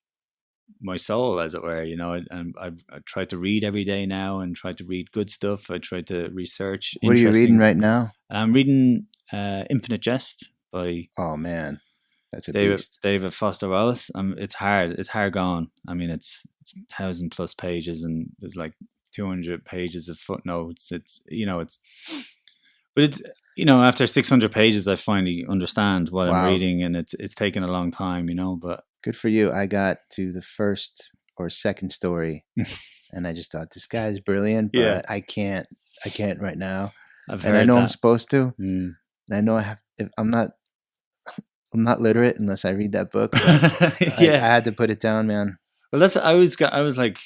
Speaker 3: my soul, as it were, and I try to read every day now and try to read good stuff. I try to research.
Speaker 2: What are you reading right now?
Speaker 3: I'm reading Infinite Jest by
Speaker 2: that's a beast.
Speaker 3: David Foster Wallace. It's hard gone. I mean, it's 1,000+ pages and there's like 200 pages of footnotes. But after 600 pages, I finally understand what I'm reading, and it's taken a long time, but.
Speaker 2: Good for you. I got to the first or second story and I just thought, this guy is brilliant, but I can't right now. I know I'm supposed to. And I know I have, I'm not literate unless I read that book. I had to put it down, man.
Speaker 3: Well, I was like,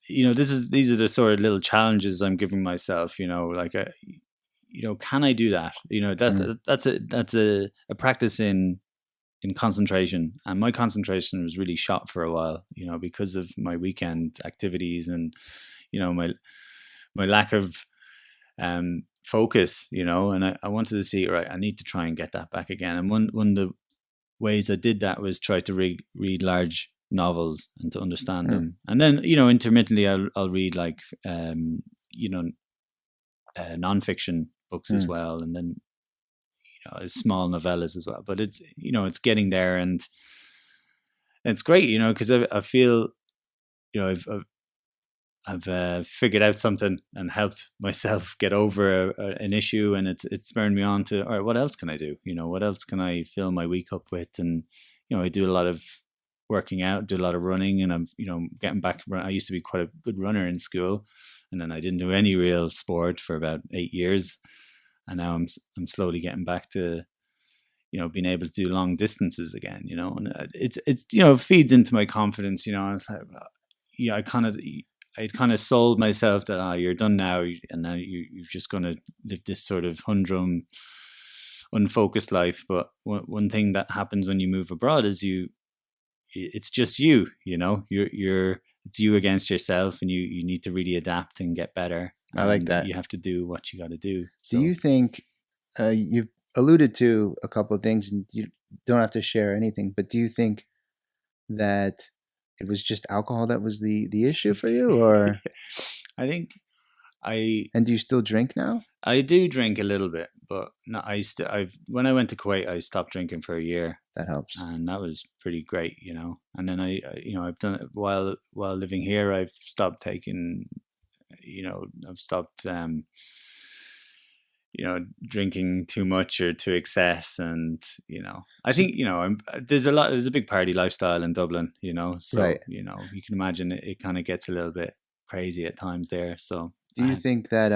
Speaker 3: these are the sort of little challenges I'm giving myself, like, can I do that? That's a practice in concentration, and my concentration was really shot for a while, because of my weekend activities and, my lack of focus, you know, and I wanted to see, right, I need to try and get that back again. And one of the ways I did that was try to read large novels and to understand them. And then, you know, intermittently I'll read like, you know, nonfiction books as well. And then, you know, small novellas as well. But it's, you know, it's getting there, and it's great, you know, because I feel, you know, I've figured out something and helped myself get over an issue, and it's spurred me on to, all right, what else can I do? You know, what else can I fill my week up with? And, you know, I do a lot of working out, do a lot of running, and I'm, you know, getting back. I used to be quite a good runner in school, and then I didn't do any real sport for about 8 years, and now I'm slowly getting back to, you know, being able to do long distances again. You know, and it's you know, feeds into my confidence. You know, and it's like, yeah, I kind of sold myself that you're done now, and now you're just going to live this sort of humdrum, unfocused life. But one thing that happens when you move abroad is it's just you know, it's you against yourself, and you need to really adapt and get better.
Speaker 2: I like that.
Speaker 3: You have to do what you got to do. So,
Speaker 2: do you think you've alluded to a couple of things, and you don't have to share anything, but do you think that it was just alcohol that was the issue for you, or?
Speaker 3: I think
Speaker 2: And do you still drink now?
Speaker 3: I do drink a little bit, but no, when I went to Kuwait, I stopped drinking for a year.
Speaker 2: That helps,
Speaker 3: and that was pretty great, you know. And then you know, I've done it while living here. I've stopped taking, you know, I've stopped, you know, drinking too much or to excess, and, you know, I think, you know, there's a big party lifestyle in Dublin, you know, so right. You know, you can imagine it kind of gets a little bit crazy at times there. So
Speaker 2: do you think that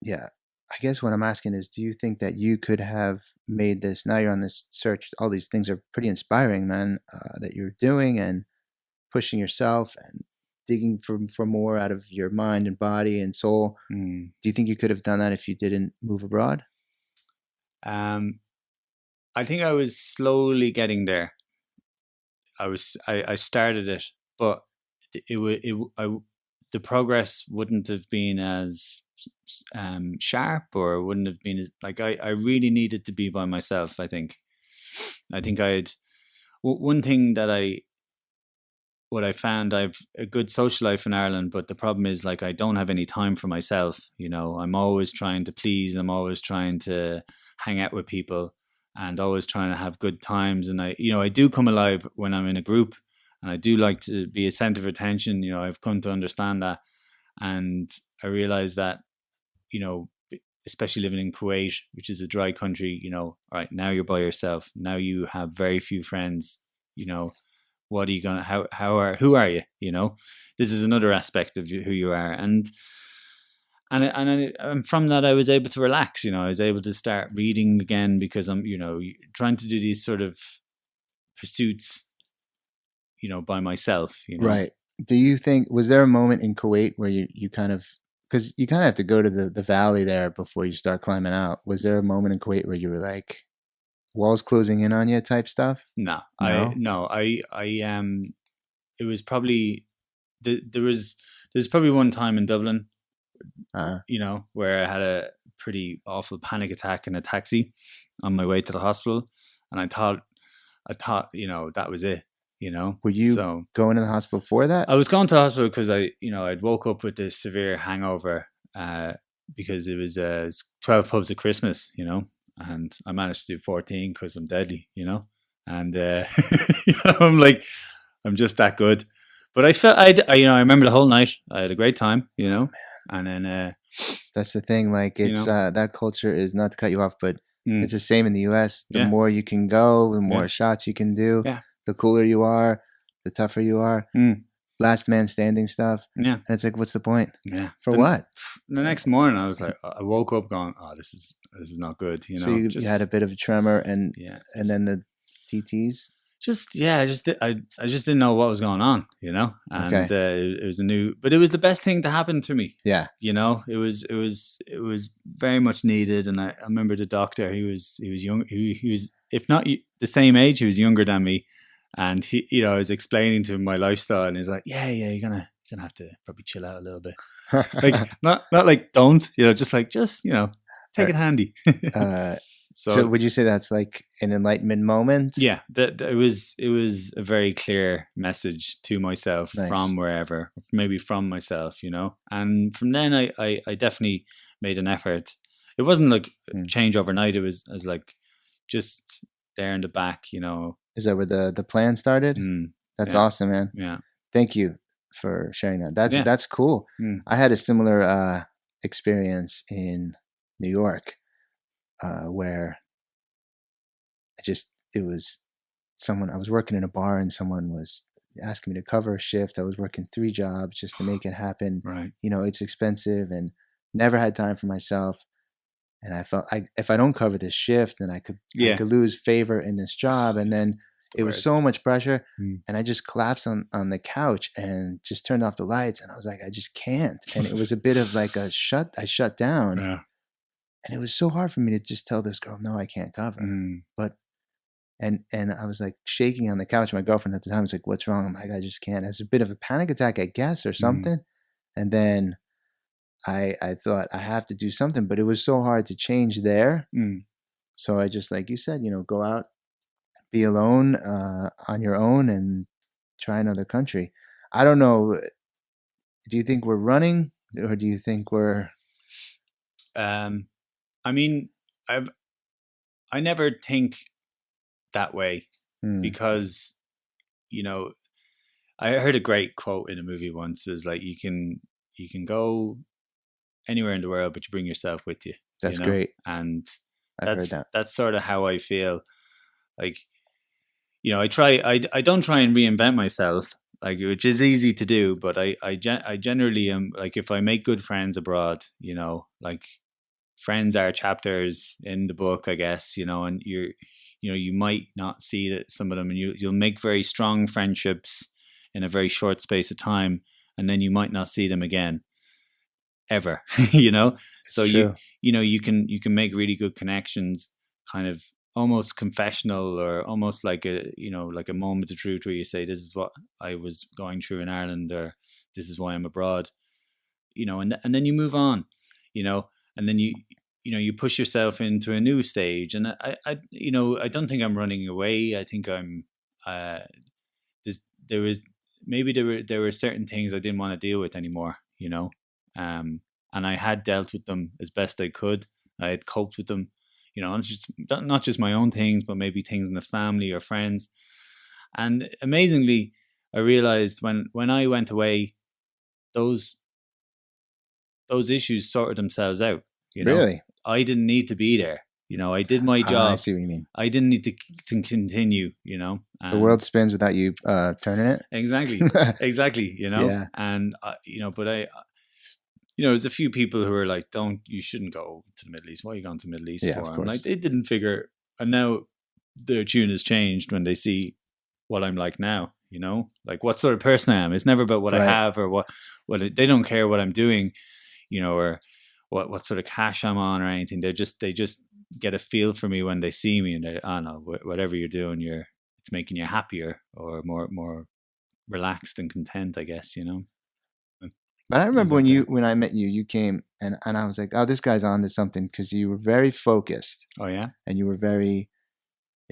Speaker 2: yeah, I guess what I'm asking is, do you think that you could have made this, now you're on this search, all these things are pretty inspiring, man, that you're doing and pushing yourself and digging for more out of your mind and body and soul. Do you think you could have done that if you didn't move abroad?
Speaker 3: I think I was slowly getting there. I started it, but the progress wouldn't have been as sharp, or wouldn't have been as, like, I really needed to be by myself. I think one thing that what I found, I've a good social life in Ireland, but the problem is, like, I don't have any time for myself. You know, I'm always trying to please. I'm always trying to hang out with people, and always trying to have good times. And I do come alive when I'm in a group, and I do like to be a center of attention. You know, I've come to understand that, and I realize that, you know, especially living in Kuwait, which is a dry country, you know, all right, now you're by yourself. Now you have very few friends. You know, what are you gonna? Who are you? You know, this is another aspect of who you are, and from that I was able to relax. You know, I was able to start reading again, because I'm, you know, trying to do these sort of pursuits, you know, by myself. You know,
Speaker 2: right? Do you think, was there a moment in Kuwait where you kind of, because you kind of have to go to the valley there before you start climbing out? Was there a moment in Kuwait where you were like, walls closing in on you type stuff?
Speaker 3: No. It was probably there's probably one time in Dublin, you know, where I had a pretty awful panic attack in a taxi on my way to the hospital, and I thought, you know, that was it. You know,
Speaker 2: were you going to the hospital for that?
Speaker 3: I was going to the hospital because I'd woke up with this severe hangover, because it was 12 pubs at Christmas, you know. And I managed to do 14 because I'm deadly, you know. And you know, I'm like, I'm just that good. But I felt I remember the whole night. I had a great time, you know. And then
Speaker 2: that's the thing. Like, it's, you know, that culture is, not to cut you off, but it's the same in the US. The more you can go, the more shots you can do. Yeah. The cooler you are, the tougher you are. Last man standing stuff. Yeah. And it's like, what's the point? Yeah. For what?
Speaker 3: The next morning I was like, I woke up going, oh, this is not good. You know.
Speaker 2: So you had a bit of a tremor, and then the TTs.
Speaker 3: I just didn't know what was going on, you know. And it was but it was the best thing to happen to me. Yeah. You know, it was very much needed. And I remember the doctor. He was young. He was, if not the same age, he was younger than me. And he, you know, I was explaining to him my lifestyle, and he's like, yeah, you're gonna gonna have to probably chill out a little bit. Like not like don't, just take it handy.
Speaker 2: So would you say that's like an enlightenment moment?
Speaker 3: Yeah, that it was a very clear message to myself from wherever, maybe from myself, and from then I definitely made an effort. It wasn't like change overnight. It was as like just there in the back,
Speaker 2: Is that where the plan started? That's awesome, man.
Speaker 3: Yeah.
Speaker 2: Thank you for sharing that. That's cool. I had a similar experience in New York where it was someone, I was working in a bar and someone was asking me to cover a shift. I was working 3 jobs just to make it happen.
Speaker 3: Right.
Speaker 2: It's expensive and never had time for myself. And I felt if I don't cover this shift, then I could lose favor in this job. And then it was so much pressure. And I just collapsed on the couch and just turned off the lights. And I was like, I just can't. And it was a bit of like I shut down.
Speaker 3: Yeah.
Speaker 2: And it was so hard for me to just tell this girl, no, I can't cover. But and I was like shaking on the couch. My girlfriend at the time was like, what's wrong? I'm like, I just can't. It was a bit of a panic attack, I guess, or something. And then I thought I have to do something, but it was so hard to change there. So I just, like you said, go out, be alone on your own and try another country. I don't know. Do you think we're running or do you think we're...
Speaker 3: I mean, I never think that way because, I heard a great quote in a movie once. It was like, you can go anywhere in the world, but you bring yourself with you.
Speaker 2: That's great.
Speaker 3: And
Speaker 2: I've heard that.
Speaker 3: That's sort of how I feel. Like, I don't try and reinvent myself, like, which is easy to do, but I generally am like, if I make good friends abroad, like friends are chapters in the book, I guess, and you might not see that some of them, and you'll make very strong friendships in a very short space of time, and then you might not see them again ever. So
Speaker 2: true.
Speaker 3: you can make really good connections, kind of almost confessional, or almost like a moment of truth where you say, this is what I was going through in Ireland, or this is why I'm abroad, and then you move on, and then you push yourself into a new stage. And I don't think I'm running away. I think I'm there were certain things I didn't want to deal with anymore, and I had dealt with them as best I could. I had coped with them, not just my own things, but maybe things in the family or friends. And amazingly, I realized when I went away, those issues sorted themselves out.
Speaker 2: Really?
Speaker 3: I didn't need to be there. I did my job.
Speaker 2: I see what you mean.
Speaker 3: I didn't need to continue,
Speaker 2: the world spins without you turning it.
Speaker 3: Exactly. Exactly.
Speaker 2: Yeah.
Speaker 3: And, but there's a few people who are like, you shouldn't go to the Middle East. Why are you going to the Middle East for? I'm like, they didn't figure. And now their tune has changed when they see what I'm like now, like what sort of person I am. It's never about what I have or what they don't care what I'm doing, or what sort of cash I'm on or anything. They just get a feel for me when they see me, and they, no, whatever you're doing, it's making you happier or more relaxed and content, I guess,
Speaker 2: But I remember when I met you, you came and I was like, oh, this guy's on to something, because you were very focused.
Speaker 3: Oh yeah.
Speaker 2: And you were very,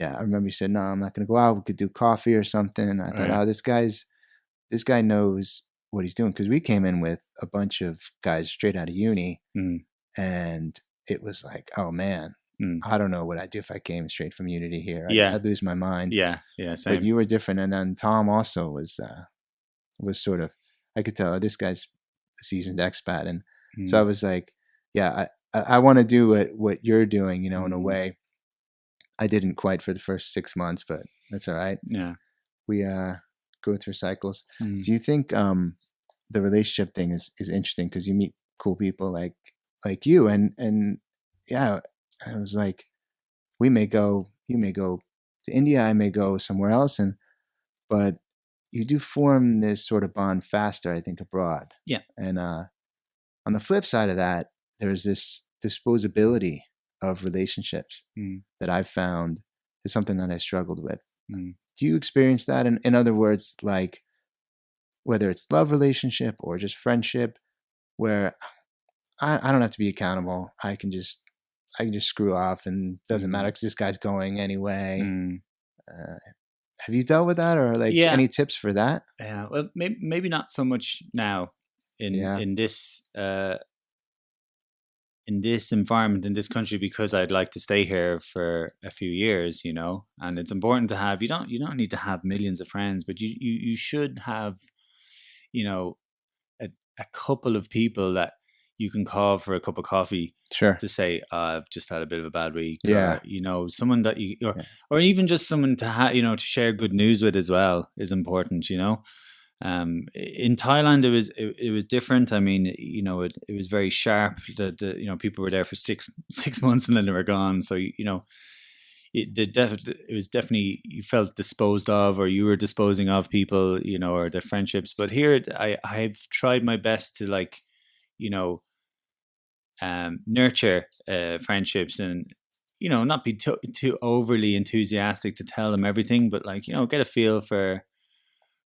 Speaker 2: I remember you said, no, I'm not going to go out. We could do coffee or something. And I thought, oh, this guy knows what he's doing, because we came in with a bunch of guys straight out of uni, and it was like, oh man, I don't know what I'd do if I came straight from uni here. I'd lose my mind.
Speaker 3: Yeah, same.
Speaker 2: But you were different, and then Tom also was sort of, I could tell this guy's a seasoned expat, and so I was like, I want to do what you're doing, in a way. I didn't quite for the first 6 months, but that's all right.
Speaker 3: Yeah,
Speaker 2: we go through cycles. Do you think the relationship thing is interesting, because you meet cool people like you, and I was like, you may go to India, I may go somewhere else, but you do form this sort of bond faster, I think, abroad.
Speaker 3: Yeah.
Speaker 2: And on the flip side of that, there's this disposability of relationships that I've found is something that I struggled with. Do you experience that? In other words, like, whether it's love relationship or just friendship, where I don't have to be accountable. I can just screw off, and doesn't matter because this guy's going anyway. Have you dealt with that, or like any tips for that?
Speaker 3: Yeah, well, maybe not so much now in this environment, in this country, because I'd like to stay here for a few years, you know. And it's important to have, you don't need to have millions of friends, but you should have, you know, a couple of people that you can call for a cup of coffee, to say, I've just had a bit of a bad week, or, you know, someone that or even just someone to you know, to share good news with as well is important, you know. In Thailand, it was different. I mean, you know, it was very sharp. The you know, people were there for six months and then they were gone. So, you know, it was definitely, you felt disposed of, or you were disposing of people, you know, or their friendships. But here, I've tried my best to, like, you know, nurture friendships, and, you know, not be too overly enthusiastic to tell them everything, but, like, you know, get a feel for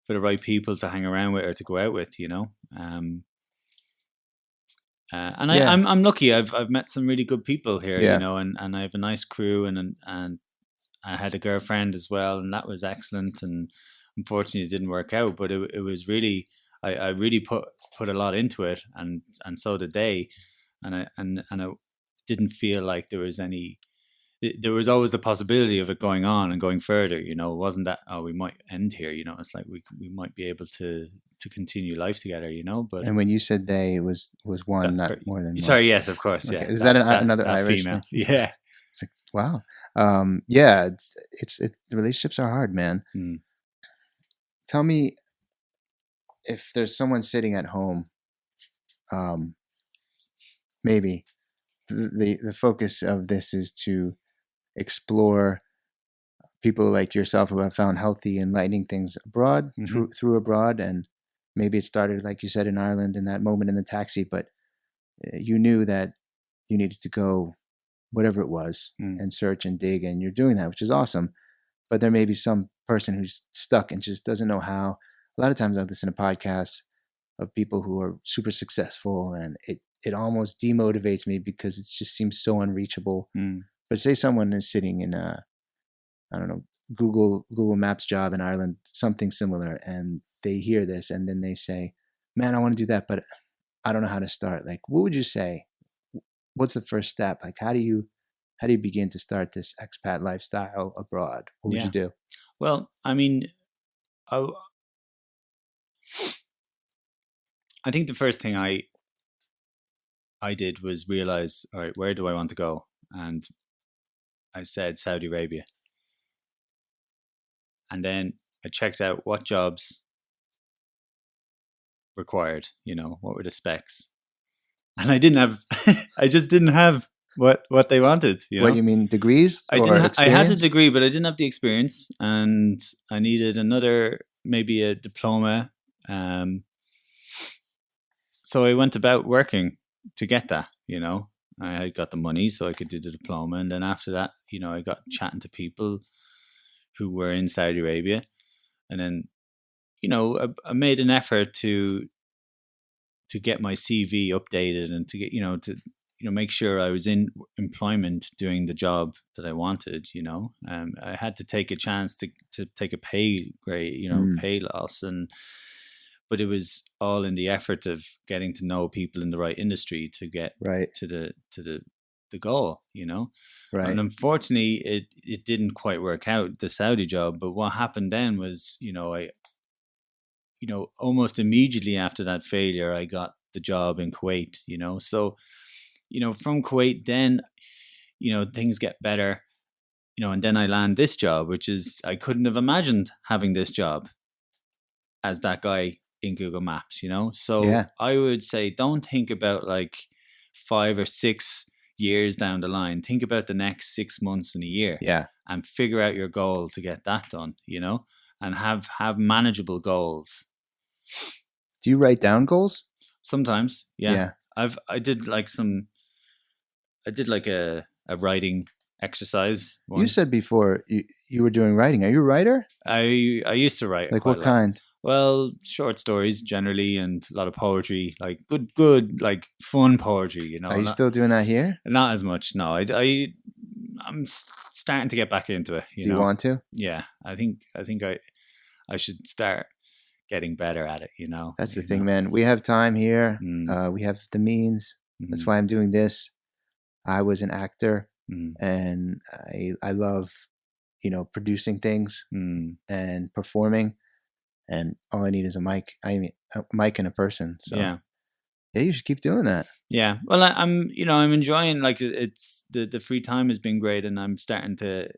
Speaker 3: the right people to hang around with or to go out with, you know. I'm lucky. I've met some really good people here, you know, and I have a nice crew, and I had a girlfriend as well, and that was excellent. And unfortunately, it didn't work out, but it was really, I really put a lot into it, and so did they, and I didn't feel like there was any. There was always the possibility of it going on and going further, you know. It wasn't that, oh, we might end here, you know. It's like we might be able to continue life together, you know. But
Speaker 2: and when you said they, was one, not more than one.
Speaker 3: Sorry, yes, of course, okay.
Speaker 2: Yeah. Is that another Irish
Speaker 3: female
Speaker 2: thing?
Speaker 3: Yeah.
Speaker 2: It's like, wow. Yeah, the relationships are hard, man. Tell me, if there's someone sitting at home, maybe the focus of this is to explore people like yourself who have found healthy, enlightening things abroad, through abroad. And maybe it started, like you said, in Ireland, in that moment in the taxi, but you knew that you needed to go, whatever it was, and search and dig, and you're doing that, which is awesome. But there may be some person who's stuck and just doesn't know how. A lot of times I listen to podcasts of people who are super successful, and it almost demotivates me because it just seems so unreachable. But say someone is sitting in a, I don't know, Google Maps job in Ireland, something similar, and they hear this and then they say, man, I want to do that, but I don't know how to start. Like, what would you say? What's the first step? Like, how do you begin to start this expat lifestyle abroad? What would you do?
Speaker 3: Well, I mean, I think the first thing I did was realize, all right, where do I want to go? And I said Saudi Arabia. And then I checked out what jobs required, you know, what were the specs. And I just didn't have what they wanted, you know.
Speaker 2: What, you mean degrees?
Speaker 3: I had the degree, but I didn't have the experience, and I needed maybe a diploma. So I went about working to get that, you know. I got the money so I could do the diploma, and then after that, you know, I got chatting to people who were in Saudi Arabia, and then, you know, I made an effort to get my CV updated, and to get, to make sure I was in employment doing the job that I wanted, you know. I had to take a chance to take a pay grade, pay loss, but it was all in the effort of getting to know people in the right industry to get to the goal, you know.
Speaker 2: Right.
Speaker 3: And unfortunately, it didn't quite work out, the Saudi job. But what happened then was, almost immediately after that failure, I got the job in Kuwait, you know. So, from Kuwait, then, things get better, and then I land this job, which is, I couldn't have imagined having this job as that guy in Google Maps, you know. So yeah. I would say, don't think about like 5 or 6 years down the line. Think about the next 6 months and a year.
Speaker 2: Yeah.
Speaker 3: And figure out your goal to get that done, and have manageable goals.
Speaker 2: Do you write down goals?
Speaker 3: Sometimes, yeah. I did like a writing exercise once.
Speaker 2: You said before you were doing writing. Are you a writer?
Speaker 3: I used to write.
Speaker 2: Like what kind?
Speaker 3: Well, short stories generally, and a lot of poetry, like good, like fun poetry. You know,
Speaker 2: Are you
Speaker 3: not,
Speaker 2: still doing that here?
Speaker 3: not as much. No, I'm starting to get back into it.
Speaker 2: Do you want to?
Speaker 3: Yeah, I think I should start getting better at it. You know,
Speaker 2: That's the thing, man. We have time here. We have the means. That's why I'm doing this. I was an actor, and I love, producing things and performing. And all I need is a mic. I mean, a mic and a person. So yeah, you should keep doing that.
Speaker 3: Yeah. Well, I'm enjoying, like, it's the free time has been great, and I'm starting to,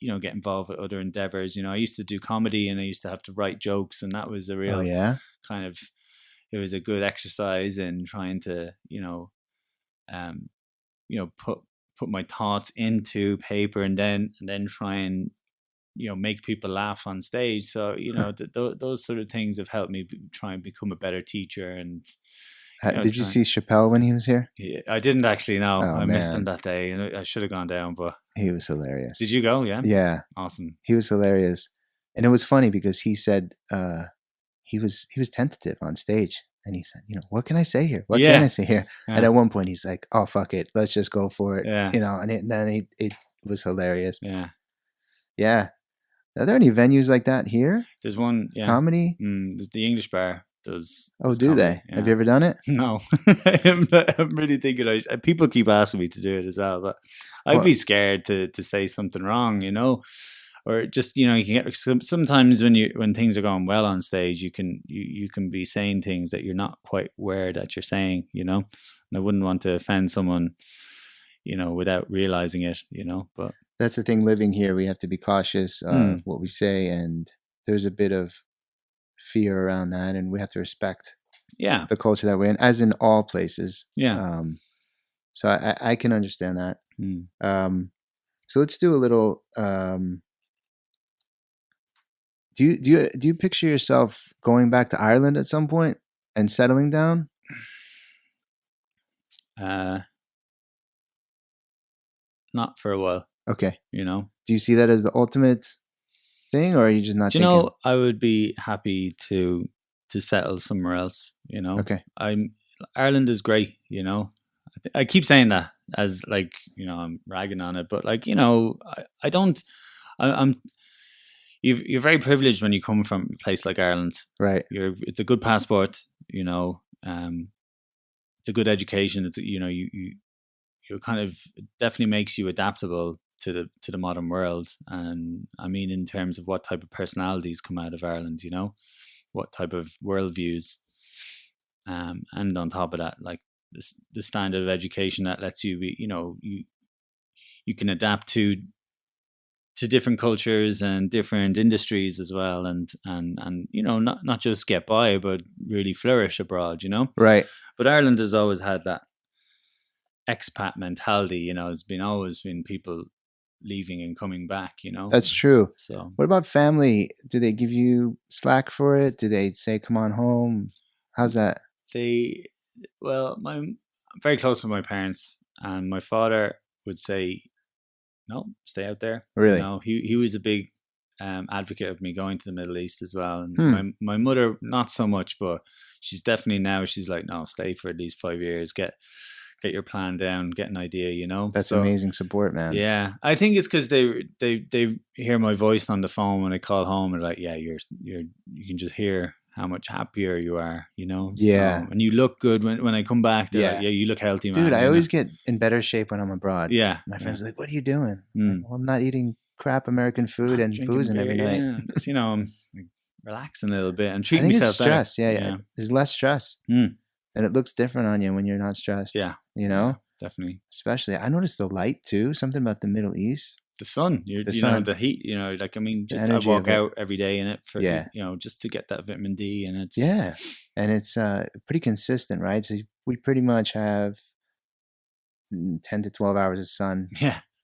Speaker 3: get involved with other endeavors. I used to do comedy, and I used to have to write jokes, and that was a real kind of, it was a good exercise in trying to, put my thoughts into paper, and then try and make people laugh on stage. So those sort of things have helped me try and become a better teacher. And
Speaker 2: did you see Chappelle when he was here?
Speaker 3: Yeah, I didn't actually. No, I missed
Speaker 2: man.
Speaker 3: him that day, and I should have gone down. But
Speaker 2: he was hilarious.
Speaker 3: Did you go? Yeah, awesome.
Speaker 2: He was hilarious, and it was funny because he said he was tentative on stage. And he said, what can I say here? What can I say here? Yeah. And at one point he's like, oh, fuck it. Let's just go for it.
Speaker 3: Yeah.
Speaker 2: And then it was hilarious.
Speaker 3: Yeah.
Speaker 2: Yeah. Are there any venues like that here?
Speaker 3: There's one. Yeah.
Speaker 2: Comedy?
Speaker 3: The English Bar does.
Speaker 2: Oh, do they? Yeah. Have you ever done it?
Speaker 3: No. I'm really thinking people keep asking me to do it as well, but I'd be scared to say something wrong, or just, you can get, sometimes when things are going well on stage, you can be saying things that you're not quite aware that you're saying, and I wouldn't want to offend someone, without realizing it, but
Speaker 2: that's the thing. Living here, we have to be cautious of what we say, and there's a bit of fear around that, and we have to respect the culture that we're in, as in all places. So I can understand that. So let's do a little do you picture yourself going back to Ireland at some point and settling down?
Speaker 3: Not for a while.
Speaker 2: Okay.
Speaker 3: Do
Speaker 2: you see that as the ultimate thing, or are you just not thinking?
Speaker 3: I would be happy to settle somewhere else,
Speaker 2: Okay.
Speaker 3: Ireland is great, I keep saying that as, like, I'm ragging on it, but, like, I don't, you're very privileged when you come from a place like Ireland.
Speaker 2: Right.
Speaker 3: It's a good passport, it's a good education. It's, you kind of, it definitely makes you adaptable to the modern world. And I mean, in terms of what type of personalities come out of Ireland, what type of worldviews, and on top of that, like the standard of education that lets you be, you can adapt to different cultures and different industries as well, and not just get by, but really flourish abroad,
Speaker 2: Right.
Speaker 3: But Ireland has always had that expat mentality, it's always been people leaving and coming back,
Speaker 2: That's true.
Speaker 3: So
Speaker 2: what about family? Do they give you slack for it? Do they say, come on home? How's that?
Speaker 3: I'm very close with my parents, and my father would say, no, stay out there.
Speaker 2: Really?
Speaker 3: He was a big advocate of me going to the Middle East as well. And my mother, not so much, but she's definitely she's like, no, stay for at least 5 years, get your plan down, get an idea, That's
Speaker 2: amazing support, man.
Speaker 3: Yeah. I think it's because they hear my voice on the phone when I call home, and like, yeah, you can just hear how much happier you are,
Speaker 2: Yeah.
Speaker 3: So, and you look good when I come back. They're like, yeah, you look healthy, man.
Speaker 2: Dude, I always get in better shape when I'm abroad.
Speaker 3: Yeah.
Speaker 2: My friends are like, what are you doing? Like, well, I'm not eating crap American food and boozing every night.
Speaker 3: Yeah. I'm like, relaxing a little bit and treating myself
Speaker 2: it's stress. Better. Yeah. There's less stress. And it looks different on you when you're not stressed.
Speaker 3: Yeah. Definitely.
Speaker 2: Especially, I noticed the light too. Something about the Middle East.
Speaker 3: The sun, the heat, like, I mean, just I walk out every day in it for, just to get that vitamin D, and it's
Speaker 2: and it's pretty consistent, right? So we pretty much have 10 to 12 hours of sun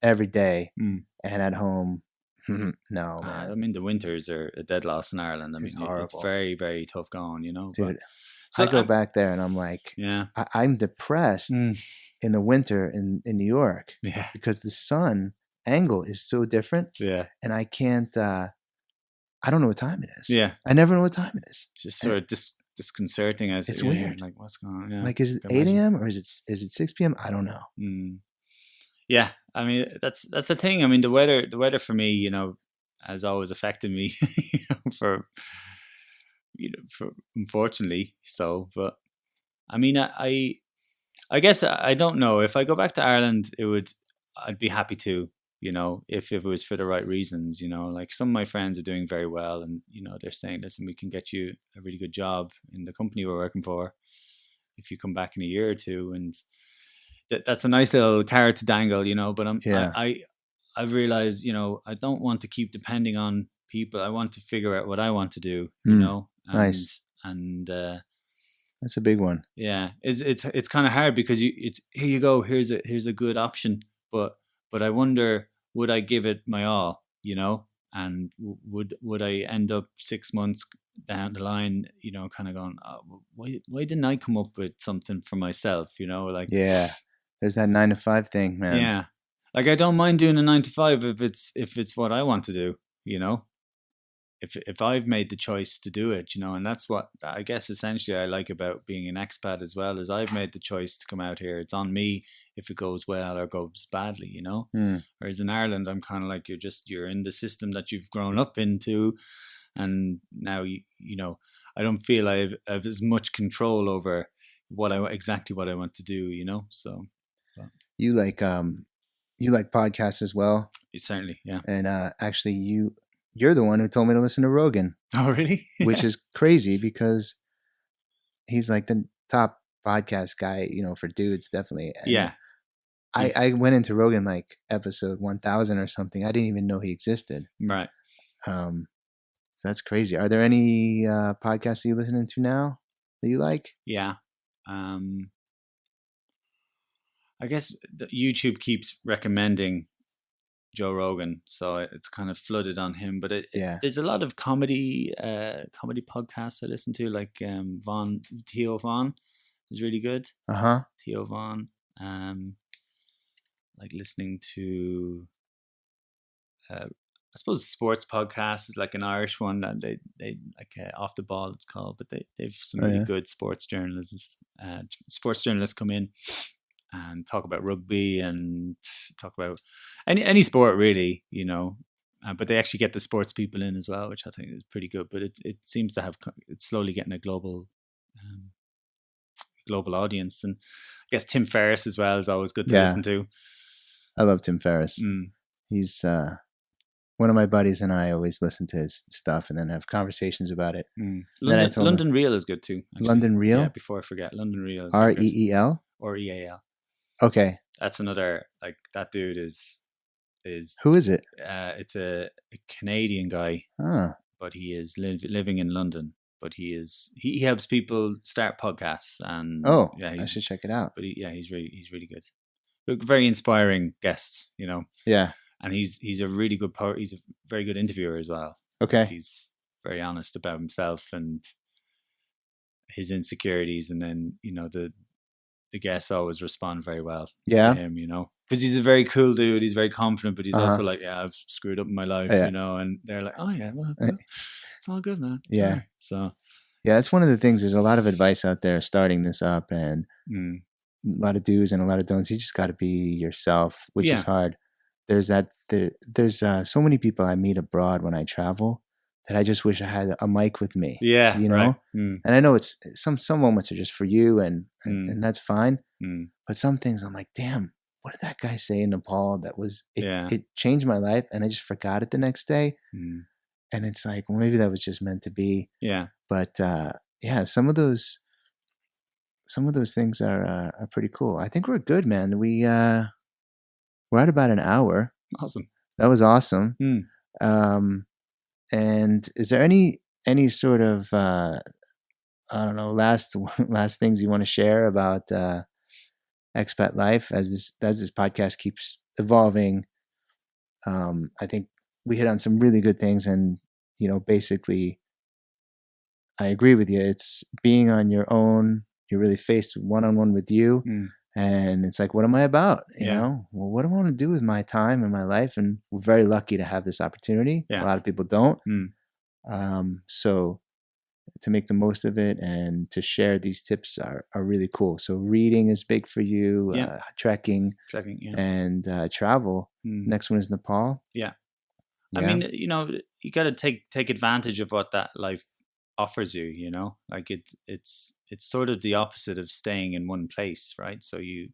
Speaker 2: every day, and at home, no, man.
Speaker 3: I mean, the winters are a dead loss in Ireland. I mean, it's very, very tough going,
Speaker 2: Dude,
Speaker 3: but, so
Speaker 2: I go back there and I'm like, I'm depressed in the winter in New York, because the sun angle is so different, and I can't I don't know what time it is.
Speaker 3: Yeah.
Speaker 2: I never know what time it is.
Speaker 3: Just sort of disconcerting as
Speaker 2: It's
Speaker 3: you know,
Speaker 2: weird.
Speaker 3: like what's going on? Yeah.
Speaker 2: Like, is it
Speaker 3: Can
Speaker 2: 8
Speaker 3: imagine.
Speaker 2: a.m. or is it 6 p.m.? I don't know.
Speaker 3: Yeah, I mean that's the thing. I mean the weather for me, you know, has always affected me you know, for unfortunately so. But I mean I guess I don't know if I go back to Ireland, I'd be happy to, you know, if it was for the right reasons, you know, like some of my friends are doing very well, and you know they're saying, listen, we can get you a really good job in the company we're working for if you come back in a year or two, and that's a nice little carrot to dangle, you know. But I've realized, you know, I don't want to keep depending on people. I want to figure out what I want to do, you know. And,
Speaker 2: nice.
Speaker 3: And
Speaker 2: that's a big one.
Speaker 3: Yeah, it's kind of hard because it's here you go, here's a good option, but I wonder, would I give it my all, you know, and would I end up 6 months down the line, you know, kind of going, oh, why didn't I come up with something for myself, you know, like
Speaker 2: there's that 9 to 5 thing, man.
Speaker 3: Yeah, like I don't mind doing a 9 to 5 if it's what I want to do, you know. If I've made the choice to do it, you know, and that's what I guess essentially I like about being an expat as well, is I've made the choice to come out here. It's on me if it goes well or goes badly, you know. Whereas in Ireland, I'm kind of like you're in the system that you've grown up into, and now you know I don't feel I have as much control over exactly what I want to do, you know. So
Speaker 2: you like podcasts as well?
Speaker 3: Certainly, yeah.
Speaker 2: And actually, you're the one who told me to listen to Rogan.
Speaker 3: Oh, really?
Speaker 2: Which is crazy because he's like the top podcast guy, you know, for dudes, definitely. And
Speaker 3: yeah.
Speaker 2: I went into Rogan like episode 1000 or something. I didn't even know he existed.
Speaker 3: Right.
Speaker 2: So that's crazy. Are there any podcasts that you're listening to now that you like?
Speaker 3: Yeah. I guess YouTube keeps recommending Joe Rogan, so it's kind of flooded on him. But there's a lot of comedy podcasts I listen to, like Theo Von is really good. Theo Von. Like listening to I suppose sports podcast is like an Irish one that they like Off the Ball it's called, but they've some really good sports journalists come in and talk about rugby and talk about any sport really, you know. But they actually get the sports people in as well, which I think is pretty good. But it seems to it's slowly getting a global audience. And I guess Tim Ferris as well is always good to listen to.
Speaker 2: I love Tim Ferris. He's one of my buddies, and I always listen to his stuff and then have conversations about it.
Speaker 3: London Real is good too. Actually.
Speaker 2: London Real?
Speaker 3: Yeah, before I forget, London Real is
Speaker 2: REEL
Speaker 3: or EAL.
Speaker 2: Okay,
Speaker 3: that's another, like, that dude is
Speaker 2: who is it?
Speaker 3: It's a Canadian guy, but he is living in London. But he helps people start podcasts, and
Speaker 2: I should check it out.
Speaker 3: But he's really good. Very inspiring guests, you know.
Speaker 2: Yeah,
Speaker 3: and he's a really good he's a very good interviewer as well.
Speaker 2: Okay,
Speaker 3: he's very honest about himself and his insecurities, and then, you know, the guests always respond very well to him, you know, because he's a very cool dude. He's very confident, but he's also like, I've screwed up in my life, you know, and they're like, oh yeah, well, it's all good, man.
Speaker 2: Yeah.
Speaker 3: Sure. So
Speaker 2: yeah, that's one of the things. There's a lot of advice out there starting this up, and a lot of do's and a lot of don'ts. You just got to be yourself, which is hard. There's so many people I meet abroad when I travel that I just wish I had a mic with me.
Speaker 3: Yeah,
Speaker 2: you know.
Speaker 3: Right.
Speaker 2: And I know it's some moments are just for you, and that's fine. But some things I'm like, damn, what did that guy say in Nepal? That was it changed my life, and I just forgot it the next day. And it's like, well, maybe that was just meant to be.
Speaker 3: Yeah.
Speaker 2: But some of those things are pretty cool. I think we're good, man. We're at about an hour.
Speaker 3: Awesome.
Speaker 2: That was awesome. And is there any sort of I don't know, last things you want to share about expat life as this podcast keeps evolving? I think we hit on some really good things, and, you know, basically I agree with you. It's being on your own. You're really faced one-on-one with you. And it's like, what am I about? You know, well, what do I want to do with my time and my life? And we're very lucky to have this opportunity. A lot of people don't. So to make the most of it and to share these tips are really cool. So reading is big for you, trekking, and travel. Next one is Nepal.
Speaker 3: Yeah. I mean, you know, you got to take advantage of what that life offers you, you know, like it's sort of the opposite of staying in one place, right? So you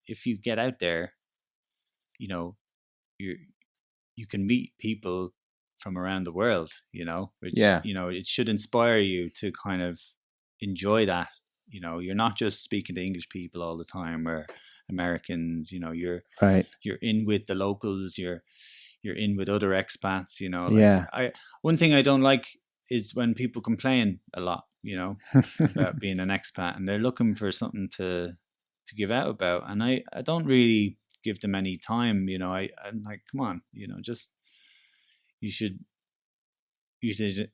Speaker 3: if you get out there, you know, you can meet people from around the world, you know, which, you know, it should inspire you to kind of enjoy that. You know, you're not just speaking to English people all the time or Americans, you know, you're in with the locals, you're in with other expats, you know. Like one thing I don't like is when people complain a lot, you know, about being an expat, and they're looking for something to give out about, and I don't really give them any time, you know. I'm like, come on, you know, just you should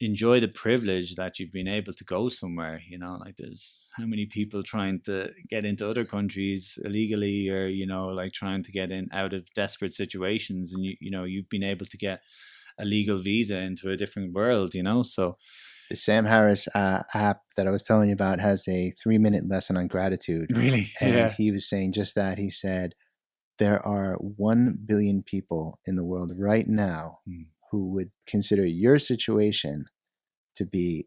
Speaker 3: enjoy the privilege that you've been able to go somewhere, you know. Like, there's how many people trying to get into other countries illegally, or, you know, like trying to get in out of desperate situations, and you know, you've been able to get a legal visa into a different world, you know. So
Speaker 2: the Sam Harris app that I was telling you about has a 3-minute lesson on gratitude.
Speaker 3: Really?
Speaker 2: And he was saying just that. He said there are 1 billion people in the world right now who would consider your situation to be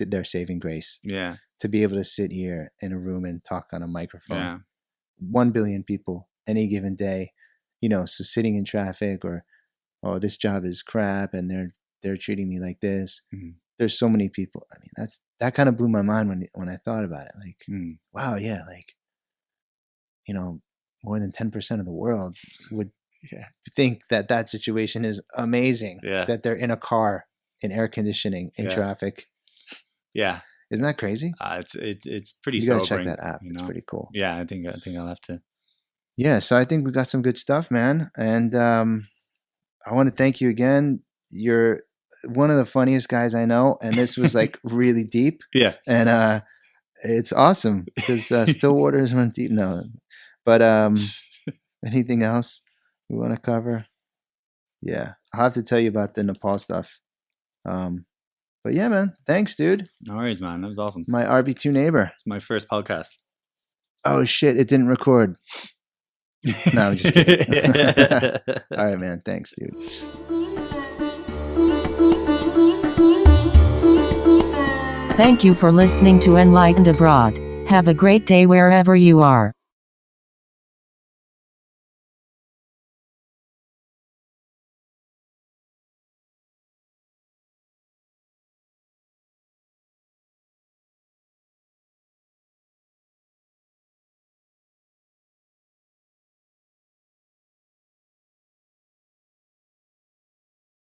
Speaker 2: their saving grace.
Speaker 3: Yeah.
Speaker 2: To be able to sit here in a room and talk on a microphone. Yeah. 1 billion people any given day, you know, so sitting in traffic or, oh, this job is crap and they're treating me like this. There's so many people. I mean, that kind of blew my mind when I thought about it. Like, wow, yeah, like, you know, more than 10% of the world would think that situation is amazing. Yeah. That they're in a car in air conditioning in traffic.
Speaker 3: Yeah.
Speaker 2: Isn't that crazy?
Speaker 3: It's pretty.
Speaker 2: You gotta check that app. It's pretty cool.
Speaker 3: Yeah, I think I'll have to.
Speaker 2: Yeah, so I think we got some good stuff, man. And I want to thank you again. You're one of the funniest guys I know, and this was like really deep.
Speaker 3: Yeah.
Speaker 2: And it's awesome because still waters run deep. No, but anything else we want to cover? Yeah, I'll have to tell you about the Nepal stuff. But yeah, man, thanks, dude.
Speaker 3: No worries, man. That was awesome.
Speaker 2: My RB2 neighbor.
Speaker 3: It's my first podcast.
Speaker 2: Oh shit! It didn't record. No, I'm just kidding. All right, man. Thanks, dude.
Speaker 1: Thank you for listening to Enlightened Abroad. Have a great day wherever you are.